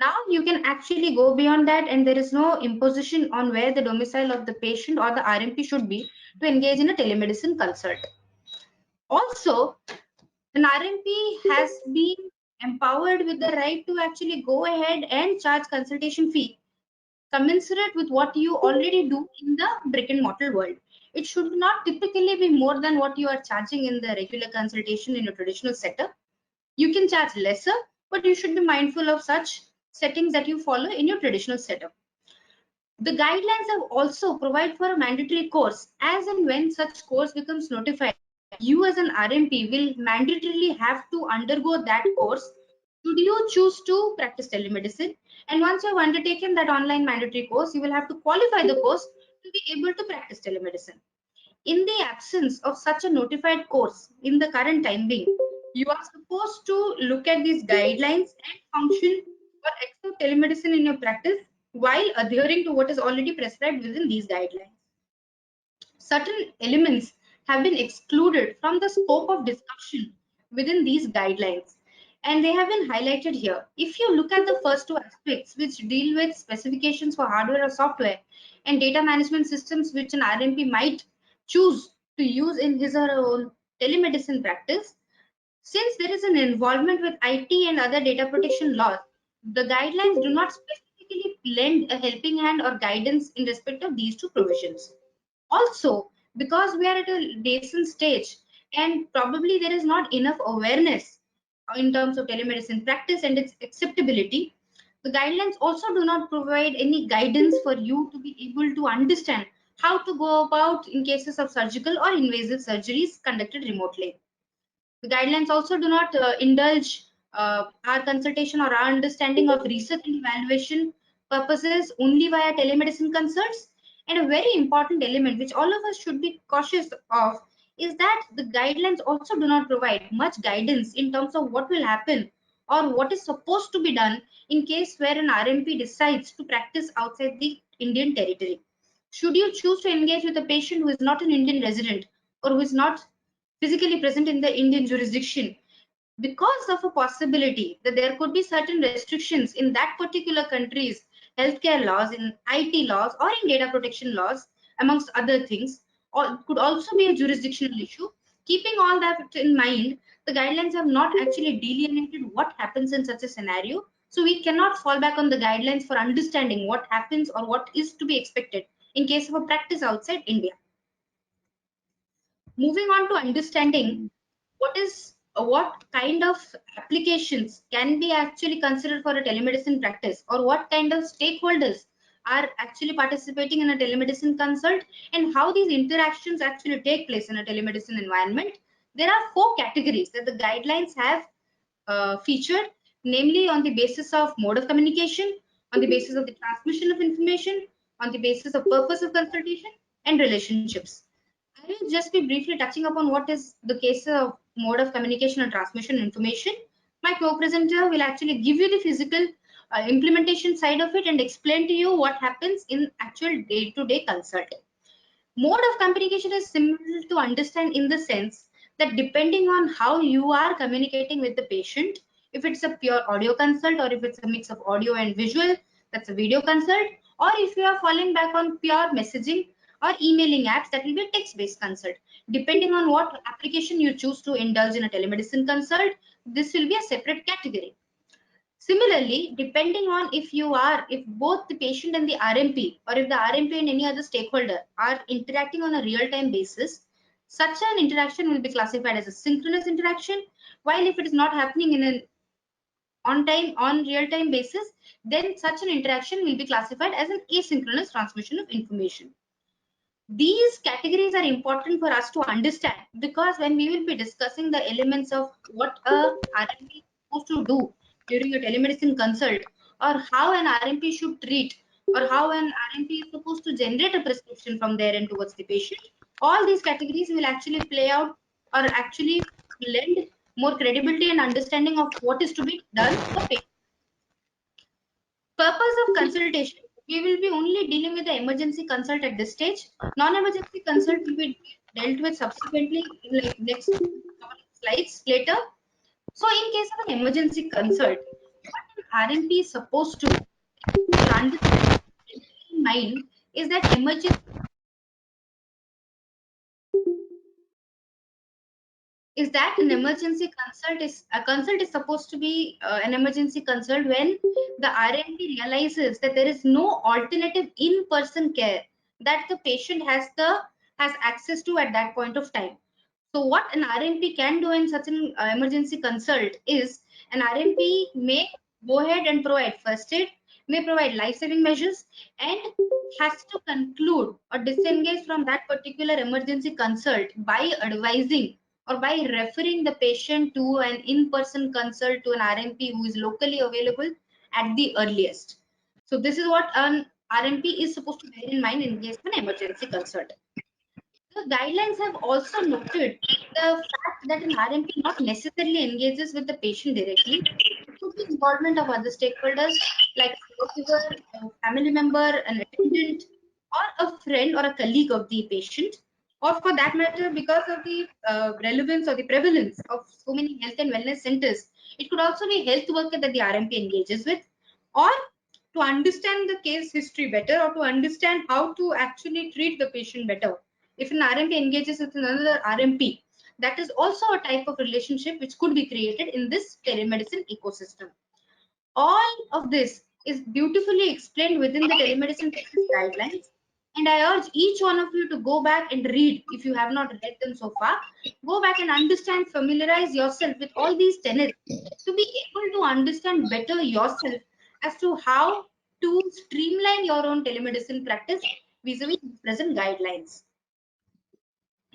Now you can actually go beyond that, and there is no imposition on where the domicile of the patient or the RMP should be to engage in a telemedicine consult. Also, an RMP has been empowered with the right to actually go ahead and charge consultation fee commensurate with what you already do in the brick and mortar world. It should not typically be more than what you are charging in the regular consultation in a traditional setup. You can charge lesser, but you should be mindful of such settings that you follow in your traditional setup. The guidelines have also provide for a mandatory course. As and when such course becomes notified, you as an RMP will mandatorily have to undergo that course should you choose to practice telemedicine. And once you have undertaken that online mandatory course, you will have to qualify the course to be able to practice telemedicine. In the absence of such a notified course in the current time being, you are supposed to look at these guidelines and function or accept telemedicine in your practice while adhering to what is already prescribed within these guidelines. Certain elements have been excluded from the scope of discussion within these guidelines, and they have been highlighted here. If you look at the first two aspects, which deal with specifications for hardware or software and data management systems which an RMP might choose to use in his or her own telemedicine practice, since there is an involvement with IT and other data protection laws, the guidelines do not specifically lend a helping hand or guidance in respect of these two provisions. Also, because we are at a nascent stage and probably there is not enough awareness in terms of telemedicine practice and its acceptability, the guidelines also do not provide any guidance for you to be able to understand how to go about in cases of surgical or invasive surgeries conducted remotely. The guidelines also do not indulge our consultation or our understanding of research and evaluation purposes only via telemedicine consults. And a very important element which all of us should be cautious of is that the guidelines also do not provide much guidance in terms of what will happen or what is supposed to be done in case where an RMP decides to practice outside the Indian territory. Should you choose to engage with a patient who is not an Indian resident or who is not physically present in the Indian jurisdiction, because of a possibility that there could be certain restrictions in that particular country's healthcare laws, in IT laws, or in data protection laws, amongst other things, or could also be a jurisdictional issue. Keeping all that in mind, the guidelines have not actually delineated what happens in such a scenario. So we cannot fall back on the guidelines for understanding what happens or what is to be expected in case of a practice outside India. Moving on to understanding what kind of applications can be actually considered for a telemedicine practice, or what kind of stakeholders are actually participating in a telemedicine consult, and how these interactions actually take place in a telemedicine environment. There are four categories that the guidelines have featured, namely on the basis of mode of communication, on the basis of the transmission of information, on the basis of purpose of consultation, and relationships. I will just be briefly touching upon what is the case of mode of communication and transmission information. My co-presenter will actually give you the physical implementation side of it and explain to you what happens in actual day-to-day consult. Mode of communication is simple to understand in the sense that depending on how you are communicating with the patient, If it's a pure audio consult, or if it's a mix of audio and visual, that's a video consult. Or if you are falling back on pure messaging or emailing apps, that will be a text-based consult. Depending on what application you choose to indulge in a telemedicine consult, this will be a separate category. Similarly, depending on if both the patient and the RMP, or if the RMP and any other stakeholder are interacting on a real-time basis, such an interaction will be classified as a synchronous interaction, while if it is not happening in an on real-time basis, then such an interaction will be classified as an asynchronous transmission of information. These categories are important for us to understand, because when we will be discussing the elements of what a RMP is supposed to do during a telemedicine consult, or how an RMP should treat, or how an RMP is supposed to generate a prescription from there and towards the patient, all these categories will actually play out, or actually lend more credibility and understanding of what is to be done for patient. Purpose of consultation, we will be only dealing with the emergency consult at this stage. Non-emergency consult will be dealt with subsequently in like next couple of slides later. So in case of an emergency consult, what an RMP is supposed to should understand in mind is that an emergency consult is supposed to be an emergency consult when the RMP realizes that there is no alternative in-person care that the patient has access to at that point of time. So what an RMP can do in such an emergency consult is, an RMP may go ahead and provide first aid, may provide life-saving measures, and has to conclude or disengage from that particular emergency consult by advising or by referring the patient to an in-person consult to an RMP who is locally available at the earliest. So this is what an RMP is supposed to bear in mind in case of an emergency consult. The guidelines have also noted the fact that an RMP not necessarily engages with the patient directly. It could be involvement of other stakeholders like a caregiver, a family member, an attendant, or a friend or a colleague of the patient, or for that matter, because of the relevance or the prevalence of so many health and wellness centers, it could also be a health worker that the RMP engages with, or to understand the case history better, or to understand how to actually treat the patient better. If an RMP engages with another RMP, that is also a type of relationship which could be created in this telemedicine ecosystem. All of this is beautifully explained within the telemedicine practice guidelines, and I urge each one of you to go back and read if you have not read them so far. Go back and understand, familiarize yourself with all these tenets to be able to understand better yourself as to how to streamline your own telemedicine practice vis-a-vis present guidelines.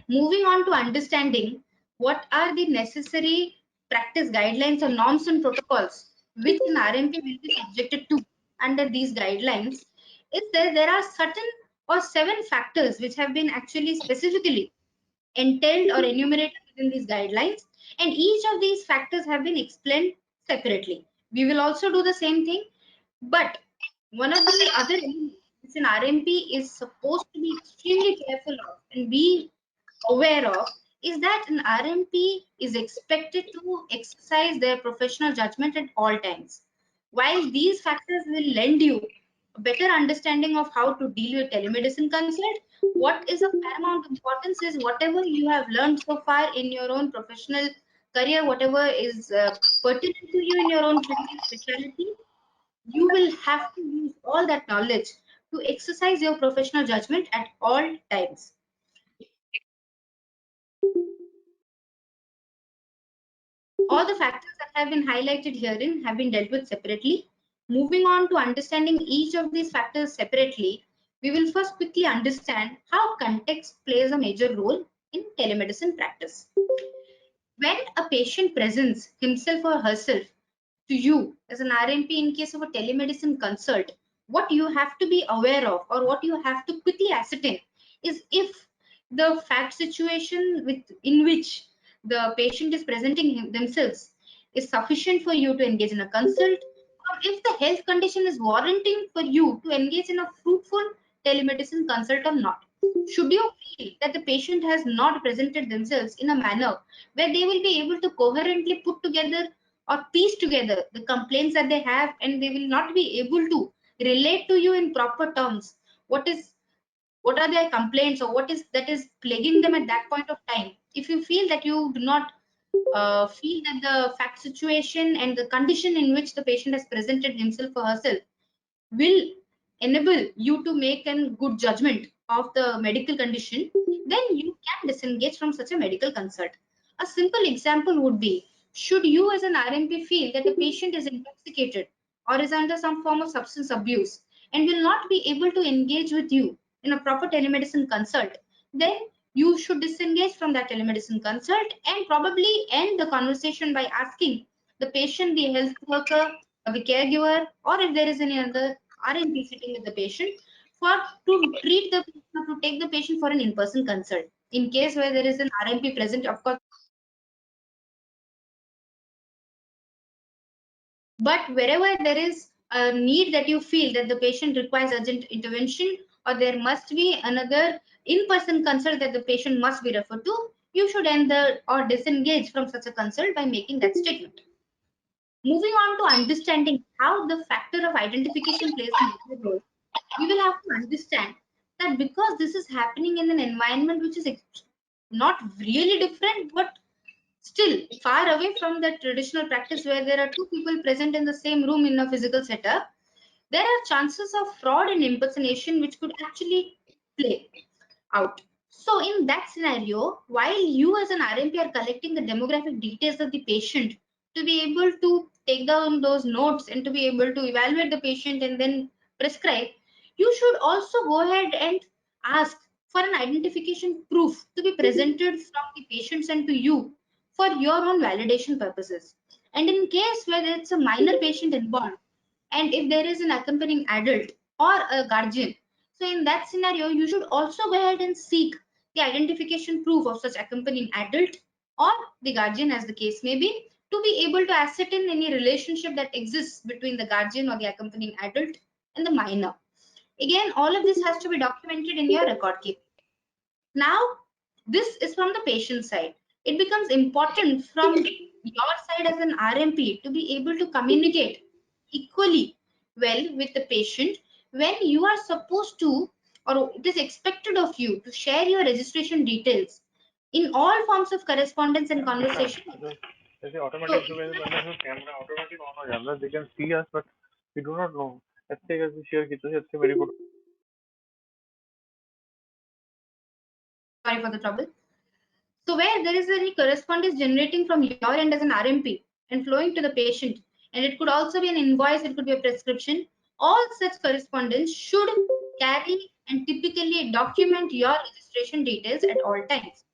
Moving on to understanding what are the necessary practice guidelines or norms and protocols which an RMP will be subjected to under these guidelines, is there are certain or 7 factors which have been actually specifically entailed or enumerated within these guidelines, and each of these factors have been explained separately. We will also do the same thing, but one of the other elements which an RMP is supposed to be extremely careful of and be aware of is that an RMP is expected to exercise their professional judgment at all times. While these factors will lend you a better understanding of how to deal with telemedicine consult, what is of paramount importance is whatever you have learned so far in your own professional career, whatever is pertinent to you in your own field of specialty, you will have to use all that knowledge to exercise your professional judgment at all times. All the factors that have been highlighted herein have been dealt with separately. Moving on to understanding each of these factors separately, we will first quickly understand how context plays a major role in telemedicine practice. When a patient presents himself or herself to you as an RMP in case of a telemedicine consult, what you have to be aware of or what you have to quickly ascertain is if the fact situation in which the patient is presenting themselves is sufficient for you to engage in a consult, or if the health condition is warranting for you to engage in a fruitful telemedicine consult or not. Should you feel that the patient has not presented themselves in a manner where they will be able to coherently put together or piece together the complaints that they have, and they will not be able to relate to you in proper terms. What are their complaints, or what is that is plaguing them at that point of time? If you feel that you do not feel that the fact situation and the condition in which the patient has presented himself or herself will enable you to make a good judgment of the medical condition, then you can disengage from such a medical consult. A simple example would be, should you as an RMP feel that the patient is intoxicated or is under some form of substance abuse and will not be able to engage with you in a proper telemedicine consult, then you should disengage from that telemedicine consult and probably end the conversation by asking the patient, the health worker, or the caregiver, or if there is any other RNP sitting with the patient, for to treat the to take the patient for an in-person consult. In case where there is an RNP present, of course, but wherever there is a need that you feel that the patient requires urgent intervention, or there must be another in-person consult that the patient must be referred to, you should end the or disengage from such a consult by making that statement. Moving on to understanding how the factor of identification plays a major role, we will have to understand that because this is happening in an environment which is not really different, but still far away from the traditional practice where there are two people present in the same room in a physical setup, there are chances of fraud and impersonation which could actually play out. So in that scenario, while you as an RMP are collecting the demographic details of the patient to be able to take down those notes and to be able to evaluate the patient and then prescribe, you should also go ahead and ask for an identification proof to be presented from the patients and to you for your own validation purposes. And in case where it's a minor patient involved, and if there is an accompanying adult or a guardian, so in that scenario, you should also go ahead and seek the identification proof of such accompanying adult or the guardian, as the case may be, to be able to ascertain any relationship that exists between the guardian or the accompanying adult and the minor. Again, all of this has to be documented in your record keeping. Now, this is from the patient side. It becomes important from your side as an RMP to be able to communicate equally well with the patient when you are supposed to, or it is expected of you to share your registration details in all forms of correspondence and conversation. जैसे So, automatic camera automatic on हो जाता है, they can see us but we do not know. ऐसे कैसे share की तो ऐसे मेरी photo sorry for the trouble. So where there is any correspondence generating from your end as an RMP and flowing to the patient, and it could also be an invoice, it could be a prescription, all such correspondence should carry and typically document your registration details at all times.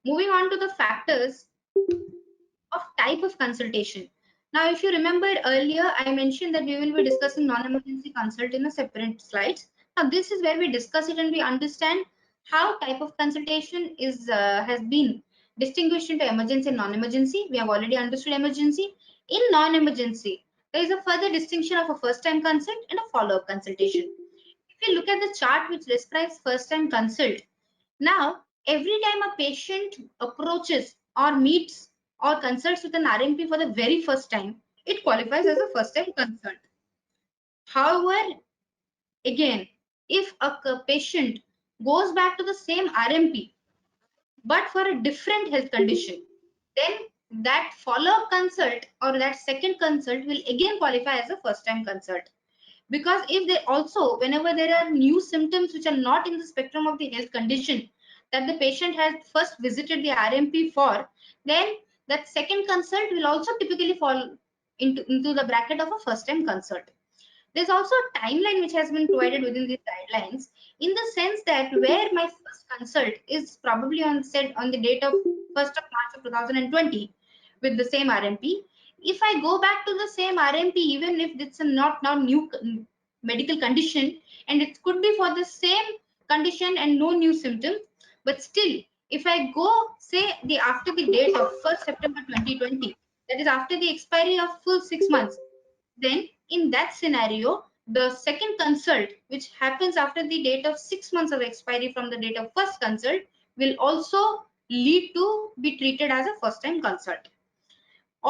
Moving on to the factors of type of consultation. Now, if you remember earlier, I mentioned that we will be discussing non-emergency consult in a separate slides. Now, this is where we discuss it and we understand how type of consultation is has been distinguished into emergency and non-emergency. We have already understood emergency. In non-emergency, there is a further distinction of a first-time consult and a follow-up consultation. If you look at the chart which describes first-time consult, now, every time a patient approaches or meets or consults with an RMP for the very first time, it qualifies as a first time consult. However, again, if a patient goes back to the same RMP but for a different health condition, then that follow-up consult or that second consult will again qualify as a first time consult. Because if they also, whenever there are new symptoms which are not in the spectrum of the health condition that the patient has first visited the RMP for, then that second consult will also typically fall into the bracket of a first time consult. There's also a timeline which has been provided within these guidelines, in the sense that where my first consult is probably on said on the date of 1st of March of 2020 with the same RMP. If I go back to the same RMP, even if it's a not now new medical condition, and it could be for the same condition and no new symptoms, but still, if I go say the after the date of 1st September 2020, that is after the expiry of full 6 months, then in that scenario, the second consult, which happens after the date of 6 months of expiry from the date of first consult, will also lead to be treated as a first time consult.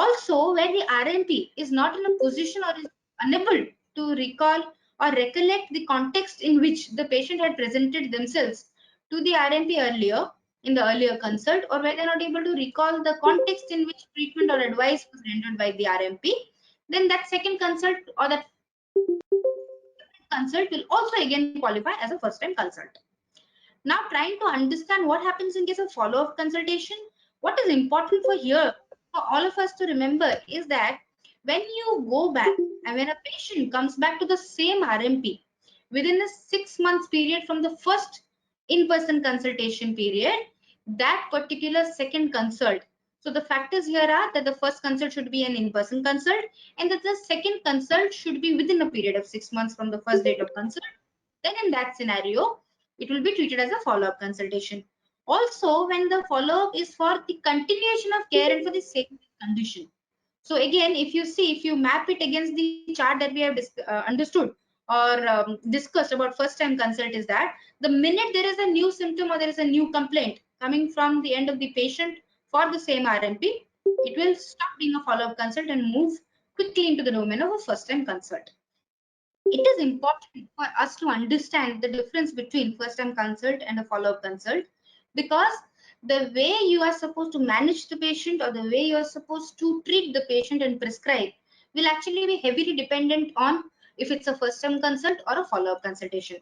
Also, where the RMP is not in a position or is unable to recall or recollect the context in which the patient had presented themselves to the RMP earlier, in the earlier consult, or where they're not able to recall the context in which treatment or advice was rendered by the RMP, then that second consult or that consult will also again qualify as a first time consult. Now, trying to understand what happens in case of follow-up consultation, what is important for here for all of us to remember is that when you go back and when a patient comes back to the same RMP within a 6 months period from the first in-person consultation period, that particular second consult. So the factors here are that the first consult should be an in-person consult and that the second consult should be within a period of 6 months from the first date of consult. Then in that scenario, it will be treated as a follow-up consultation. Also, when the follow-up is for the continuation of care and for the same condition. So again, if you see, if you map it against the chart that we have understood or discussed about first time consult is that the minute there is a new symptom or there is a new complaint coming from the end of the patient for the same RMP, it will stop being a follow-up consult and move quickly into the domain of a first time consult. It is important for us to understand the difference between first time consult and a follow-up consult, because the way you are supposed to manage the patient or the way you are supposed to treat the patient and prescribe will actually be heavily dependent on if it's a first time consult or a follow-up consultation.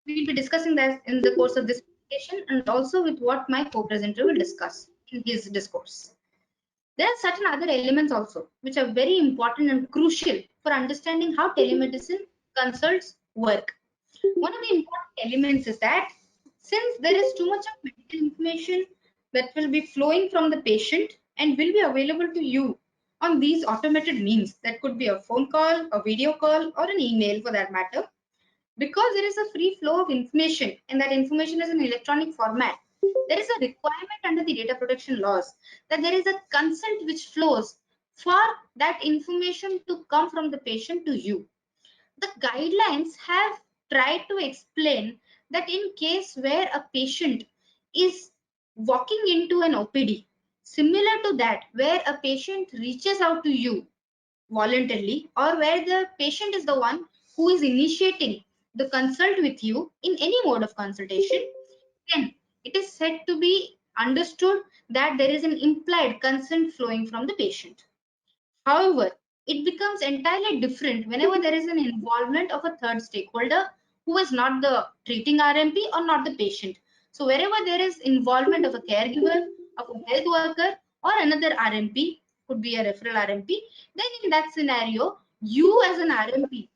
We will be discussing that in the course of this presentation and also with what my co-presenter will discuss in his discourse. There are certain other elements also which are very important and crucial for understanding how telemedicine consults work. One of the important elements is that since there is too much of medical information that will be flowing from the patient and will be available to you on these automated means, that could be a phone call, a video call, or an email for that matter, because there is a free flow of information and that information is in electronic format, there is a requirement under the data protection laws that there is a consent which flows for that information to come from the patient to you. The guidelines have tried to explain that in case where a patient is walking into an OPD, similar to that, where a patient reaches out to you voluntarily or where the patient is the one who is initiating the consult with you in any mode of consultation, then it is said to be understood that there is an implied consent flowing from the patient. However, it becomes entirely different whenever there is an involvement of a third stakeholder who is not the treating RMP or not the patient. So wherever there is involvement of a caregiver, of a health worker or another RMP, could be a referral RMP, then in that scenario, you as an RMP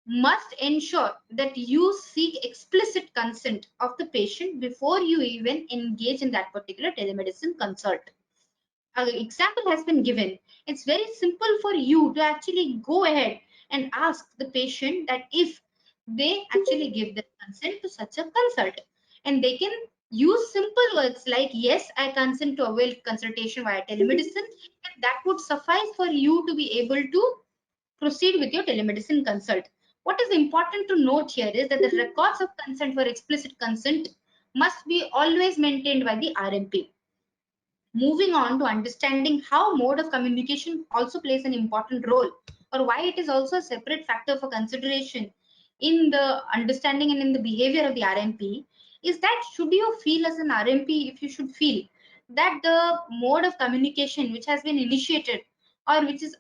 must ensure that you seek explicit consent of the patient before you even engage in that particular telemedicine consult. An example has been given. It's very simple for you to actually go ahead and ask the patient that if they actually give their consent to such a consult, and they can use simple words like, yes, I consent to avail consultation via telemedicine, and that would suffice for you to be able to proceed with your telemedicine consult. What is important to note here is that the records of consent for explicit consent must be always maintained by the RMP. Moving on to understanding how mode of communication also plays an important role, or why it is also a separate factor for consideration in the understanding and in the behavior of the RMP, is that should you feel as an RMP, if you should feel that the mode of communication which has been initiated or which is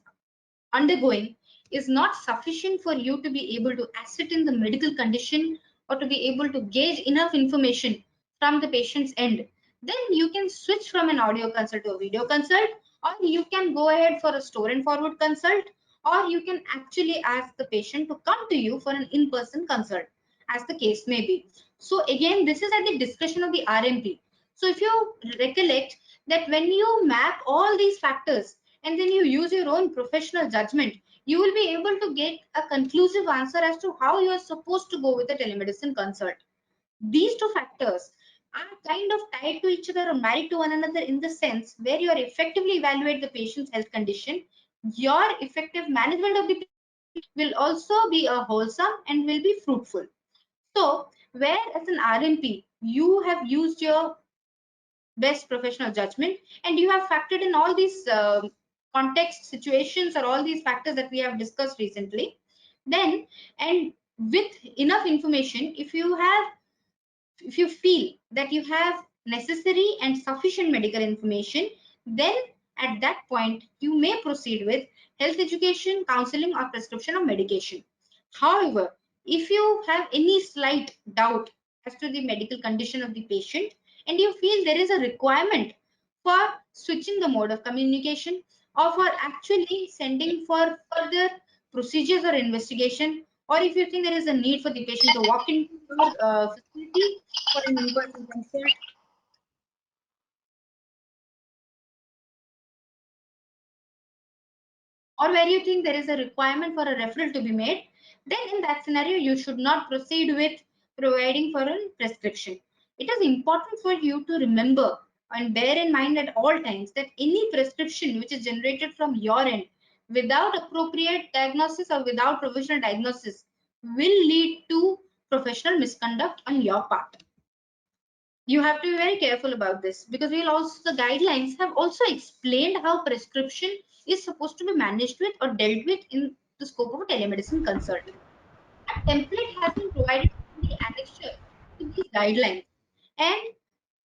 undergoing is not sufficient for you to be able to ascertain the medical condition or to be able to gauge enough information from the patient's end, then you can switch from an audio consult to a video consult, or you can go ahead for a store and forward consult, or you can actually ask the patient to come to you for an in-person consult, as the case may be. So again, this is at the discretion of the RMP. So if you recollect that when you map all these factors and then you use your own professional judgment, you will be able to get a conclusive answer as to how you are supposed to go with the telemedicine consult. These two factors are kind of tied to each other or married to one another in the sense where you are effectively evaluate the patient's health condition, your effective management of the patient will also be a wholesome and will be fruitful. So where as an RMP, you have used your best professional judgment, and you have factored in all these context situations or all these factors that we have discussed recently, then, and with enough information, if you feel that you have necessary and sufficient medical information, then at that point you may proceed with health education, counseling, or prescription of medication. However, if you have any slight doubt as to the medical condition of the patient and you feel there is a requirement for switching the mode of communication or for actually sending for further procedures or investigation, or if you think there is a need for the patient to walk into your facility for an in-person consult, or where you think there is a requirement for a referral to be made, then in that scenario, you should not proceed with providing for a prescription. It is important for you to remember and bear in mind at all times that any prescription which is generated from your end without appropriate diagnosis or without professional diagnosis will lead to professional misconduct on your part. You have to be very careful about this, because the guidelines have also explained how prescription is supposed to be managed with or dealt with in the scope of a telemedicine consult. A template has been provided in the annexure to these guidelines, and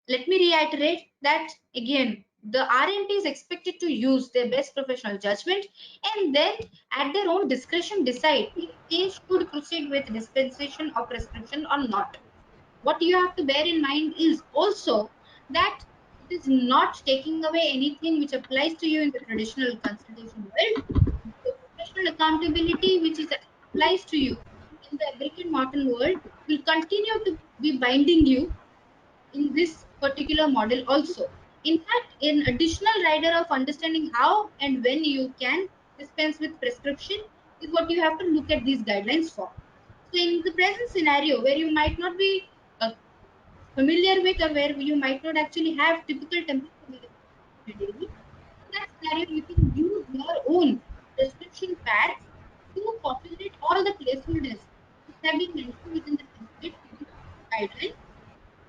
let me reiterate that again, the RNT is expected to use their best professional judgment and then at their own discretion decide if they should proceed with dispensation of prescription or not. What you have to bear in mind is also that it is not taking away anything which applies to you in the traditional consultation world. The professional accountability which applies to you in the brick and mortar world will continue to be binding you in this particular model also. In fact, an additional rider of understanding how and when you can dispense with prescription is what you have to look at these guidelines for. So in the present scenario where you might not be familiar with or where you might not actually have typical templates available readily, in that scenario, you can use your own prescription pads to populate all the placeholders which have been mentioned within the template within the guidelines.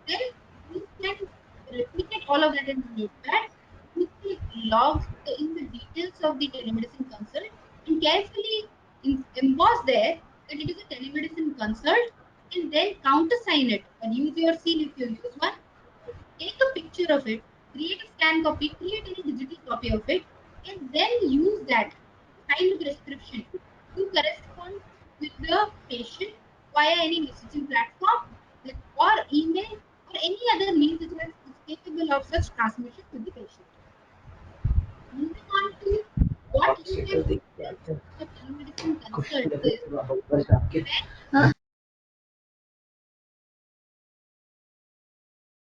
Then you can replicate all of that in the notepad. You can log in the details of the telemedicine consult and carefully emboss there that it is a telemedicine consult, and then countersign it or use your seal if you use one. Take a picture of it, create a scan copy, create any digital copy of it, and then use that to sign the prescription to correspond with the patient via any messaging platform or email or any other means which is capable of such transmission to the patient. Moving on to what you can do for telemedicine consult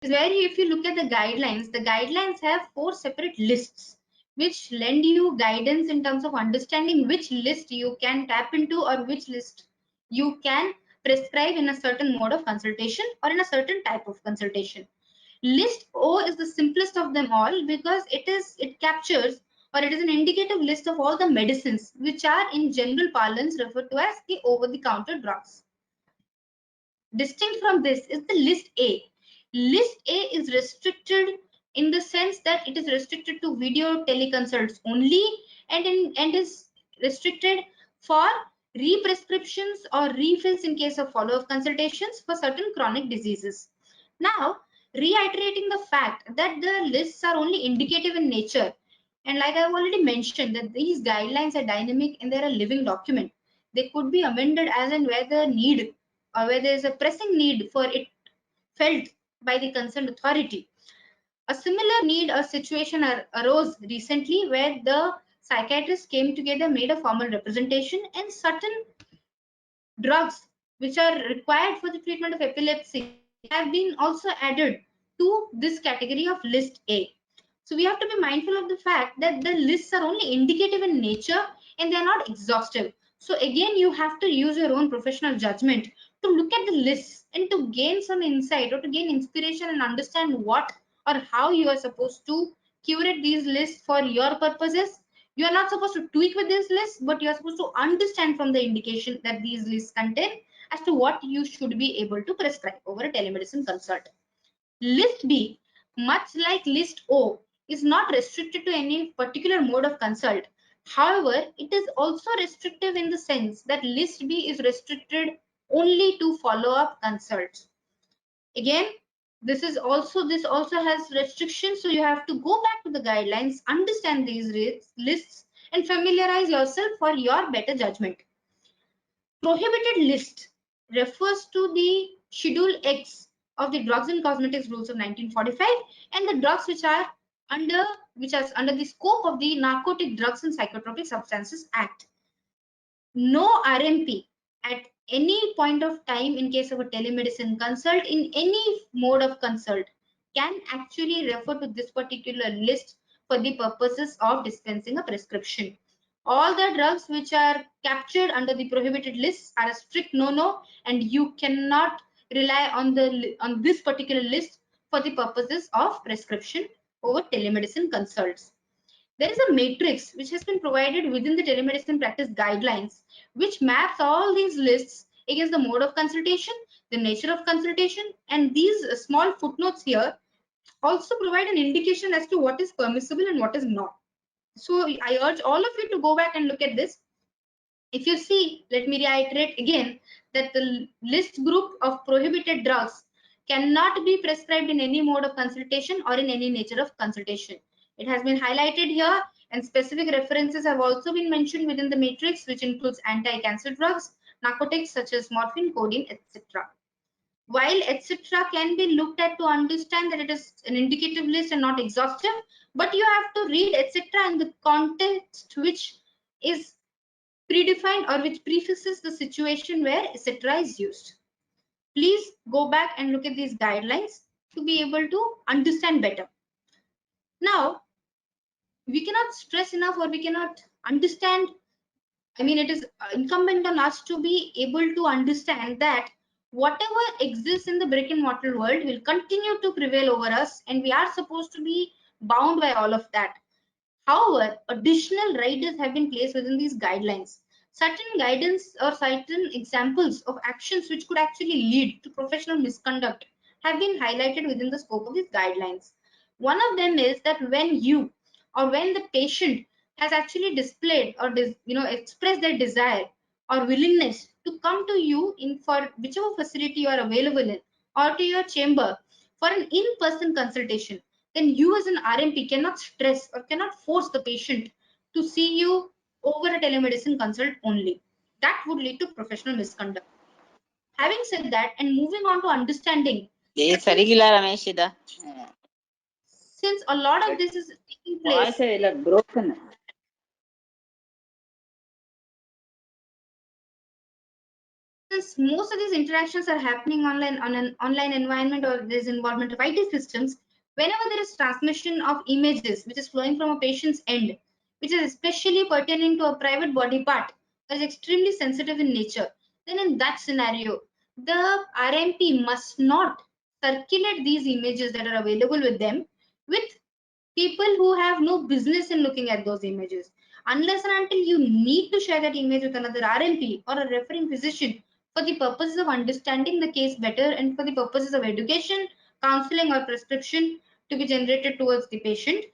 is where if you look at the guidelines have 4 separate lists which lend you guidance in terms of understanding which list you can tap into or which list you can prescribe in a certain mode of consultation or in a certain type of consultation. List O is the simplest of them all because it captures or it is an indicative list of all the medicines which are in general parlance referred to as the over-the-counter drugs. Distinct from this is the list A. List A is restricted in the sense that it is restricted to video teleconsults only and is restricted for re-prescriptions or refills in case of follow-up consultations for certain chronic diseases. Now, reiterating the fact that the lists are only indicative in nature, and like I've already mentioned that these guidelines are dynamic and they're a living document. They could be amended as and where the need or where there is a pressing need for it felt by the concerned authority. A similar need or situation arose recently where the psychiatrists came together, made a formal representation, and certain drugs which are required for the treatment of epilepsy have been also added to this category of list A. So we have to be mindful of the fact that the lists are only indicative in nature and they are not exhaustive. So again, you have to use your own professional judgment to look at the lists and to gain some insight or to gain inspiration and understand what or how you are supposed to curate these lists for your purposes. You are not supposed to tweak with this list, but you are supposed to understand from the indication that these lists contain as to what you should be able to prescribe over a telemedicine consult. List B much like list O, is not restricted to any particular mode of consult. However, it is also restrictive in the sense that list B is restricted only to follow-up consults. Again, this also has restrictions, so you have to go back to the guidelines, understand these lists, and familiarize yourself for your better judgment. Prohibited list refers to the Schedule X of the Drugs and Cosmetics Rules of 1945 and the drugs which are under the scope of the Narcotic Drugs and Psychotropic Substances Act. No RMP at any point of time in case of a telemedicine consult in any mode of consult can actually refer to this particular list for the purposes of dispensing a prescription. All the drugs which are captured under the prohibited lists are a strict no-no, and you cannot rely on this particular list for the purposes of prescription over telemedicine consults. There is a matrix which has been provided within the telemedicine practice guidelines, which maps all these lists against the mode of consultation, the nature of consultation, and these small footnotes here also provide an indication as to what is permissible and what is not. So I urge all of you to go back and look at this. If you see, let me reiterate again that the list group of prohibited drugs cannot be prescribed in any mode of consultation or in any nature of consultation. It has been highlighted here, and specific references have also been mentioned within the matrix, which includes anti-cancer drugs, narcotics such as morphine, codeine, etc. While etc. can be looked at to understand that it is an indicative list and not exhaustive, but you have to read etc. in the context which is predefined or which prefixes the situation where etc. is used. Please go back and look at these guidelines to be able to understand better. Now, we cannot stress enough, or we cannot understand, it is incumbent on us to be able to understand that whatever exists in the brick and mortar world will continue to prevail over us, and we are supposed to be bound by all of that. However, additional riders have been placed within these guidelines. Certain guidance or certain examples of actions which could actually lead to professional misconduct have been highlighted within the scope of these guidelines. One of them is that when you or when the patient has actually displayed or expressed their desire or willingness to come to you in for whichever facility you are available in, or to your chamber for an in-person consultation, then you as an RMP cannot stress or cannot force the patient to see you over a telemedicine consult only. That would lead to professional misconduct. Having said that, and moving on to understanding, ಸರಿಗಿಲ್ಲ ರಮೇಶ್ ಇದ since a lot of this is taking place, voice ಇಲ್ಲ broken. since most of these interactions are happening online on an online environment, or there's involvement of IT systems, whenever there is transmission of images which is flowing from a patient's end, which is especially pertaining to a private body part that is extremely sensitive in nature, then in that scenario, the RMP must not circulate these images that are available with them with people who have no business in looking at those images. Unless and until you need to share that image with another RMP or a referring physician for the purposes of understanding the case better and for the purposes of education, counseling, or prescription to be generated towards the patient,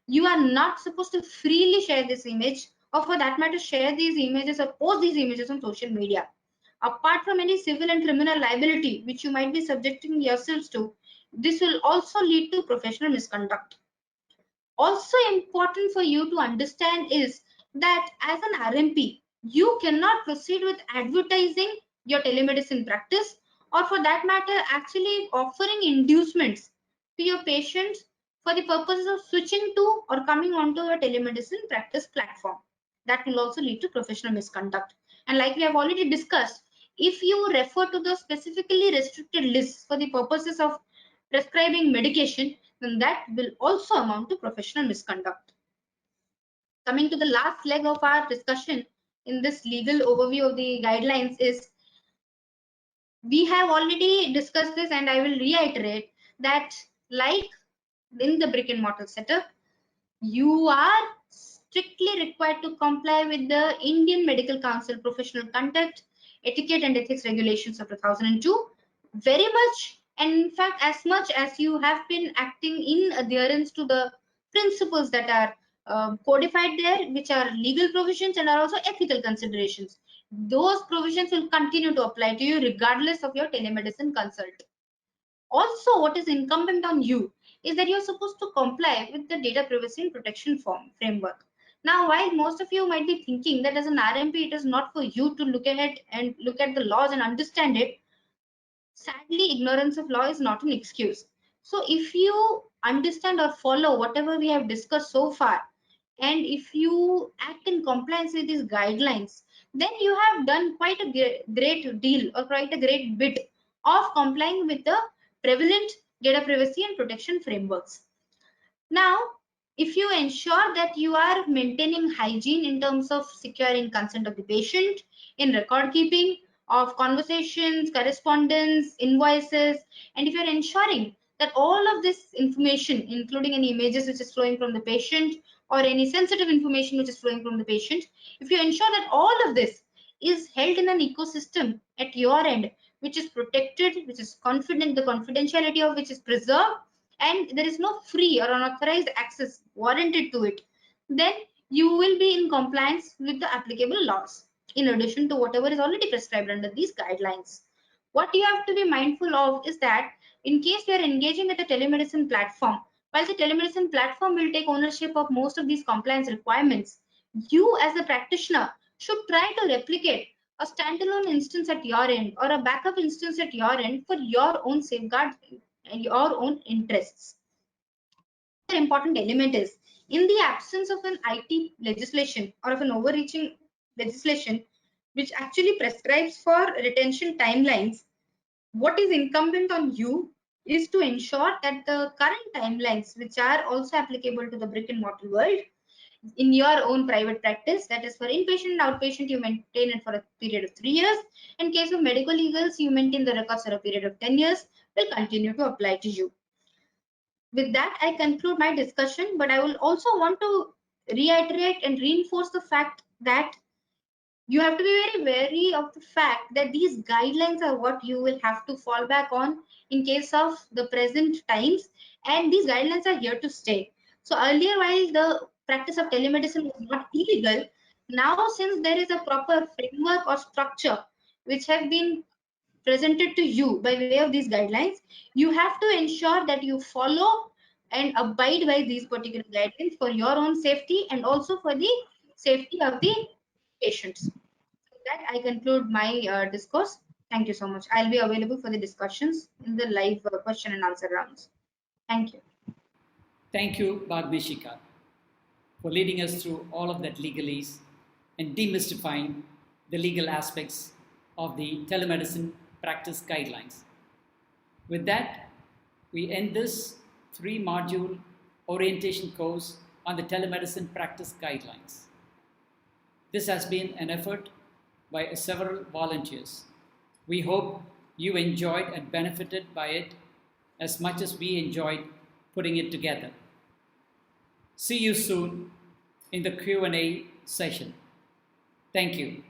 you are not supposed to freely share this image, or for that matter, share these images or post these images on social media. Apart from any civil and criminal liability which you might be subjecting yourselves to, this will also lead to professional misconduct. Also important for you to understand is that as an RMP, you cannot proceed with advertising your telemedicine practice, or for that matter, actually offering inducements to your patients for the purposes of switching to or coming onto your telemedicine practice platform. That will also lead to professional misconduct. And like we have already discussed, if you refer to the specifically restricted lists for the purposes of prescribing medication, then that will also amount to professional misconduct. Coming to the last leg of our discussion in this legal overview of the guidelines is, we have already discussed this, and I will reiterate that like in the brick and mortar setup, you are strictly required to comply with the Indian Medical Council Professional Conduct, Etiquette and Ethics Regulations of 2002, very much And in fact, as much as you have been acting in adherence to the principles that are codified there, which are legal provisions and are also ethical considerations, those provisions will continue to apply to you regardless of your telemedicine consult. Also, what is incumbent on you is that you're supposed to comply with the data privacy and protection framework. Now, while most of you might be thinking that as an RMP, it is not for you to look ahead and look at the laws and understand it, sadly, ignorance of law is not an excuse. So, if you understand or follow whatever we have discussed so far, and if you act in compliance with these guidelines, then you have done quite a great deal or quite a great bit of complying with the prevalent data privacy and protection frameworks. Now, if you ensure that you are maintaining hygiene in terms of securing consent of the patient, in record keeping of conversations, correspondence, invoices, and if you're ensuring that all of this information, including any images which is flowing from the patient or any sensitive information which is flowing from the patient, if you ensure that all of this is held in an ecosystem at your end, which is protected, which is confident, the confidentiality of which is preserved, and there is no free or unauthorized access warranted to it, then you will be in compliance with the applicable laws, in addition to whatever is already prescribed under these guidelines. What you have to be mindful of is that in case you are engaging with a telemedicine platform, while the telemedicine platform will take ownership of most of these compliance requirements, you as the practitioner should try to replicate a standalone instance at your end or a backup instance at your end for your own safeguard and your own interests. Another important element is in the absence of an IT legislation or of an overreaching legislation which actually prescribes for retention timelines, what is incumbent on you is to ensure that the current timelines, which are also applicable to the brick and mortar world, in your own private practice, that is for inpatient and outpatient, you maintain it for a period of 3 years. In case of medical legals, you maintain the records for a period of 10 years, will continue to apply to you. With that, I conclude my discussion, but I will also want to reiterate and reinforce the fact that you have to be very wary of the fact that these guidelines are what you will have to fall back on in case of the present times, and these guidelines are here to stay. So earlier, while the practice of telemedicine was not illegal, now since there is a proper framework or structure which have been presented to you by way of these guidelines, you have to ensure that you follow and abide by these particular guidelines for your own safety and also for the safety of the patients. With that, I conclude my discourse. Thank you so much. I'll be available for the discussions in the live question and answer rounds. Thank you. Thank you, Bhagmeshika, for leading us through all of that legalese and demystifying the legal aspects of the telemedicine practice guidelines. With that, we end this 3-module orientation course on the telemedicine practice guidelines. This has been an effort by several volunteers. We hope you enjoyed and benefited by it as much as we enjoyed putting it together. See you soon in the Q&A session. Thank you.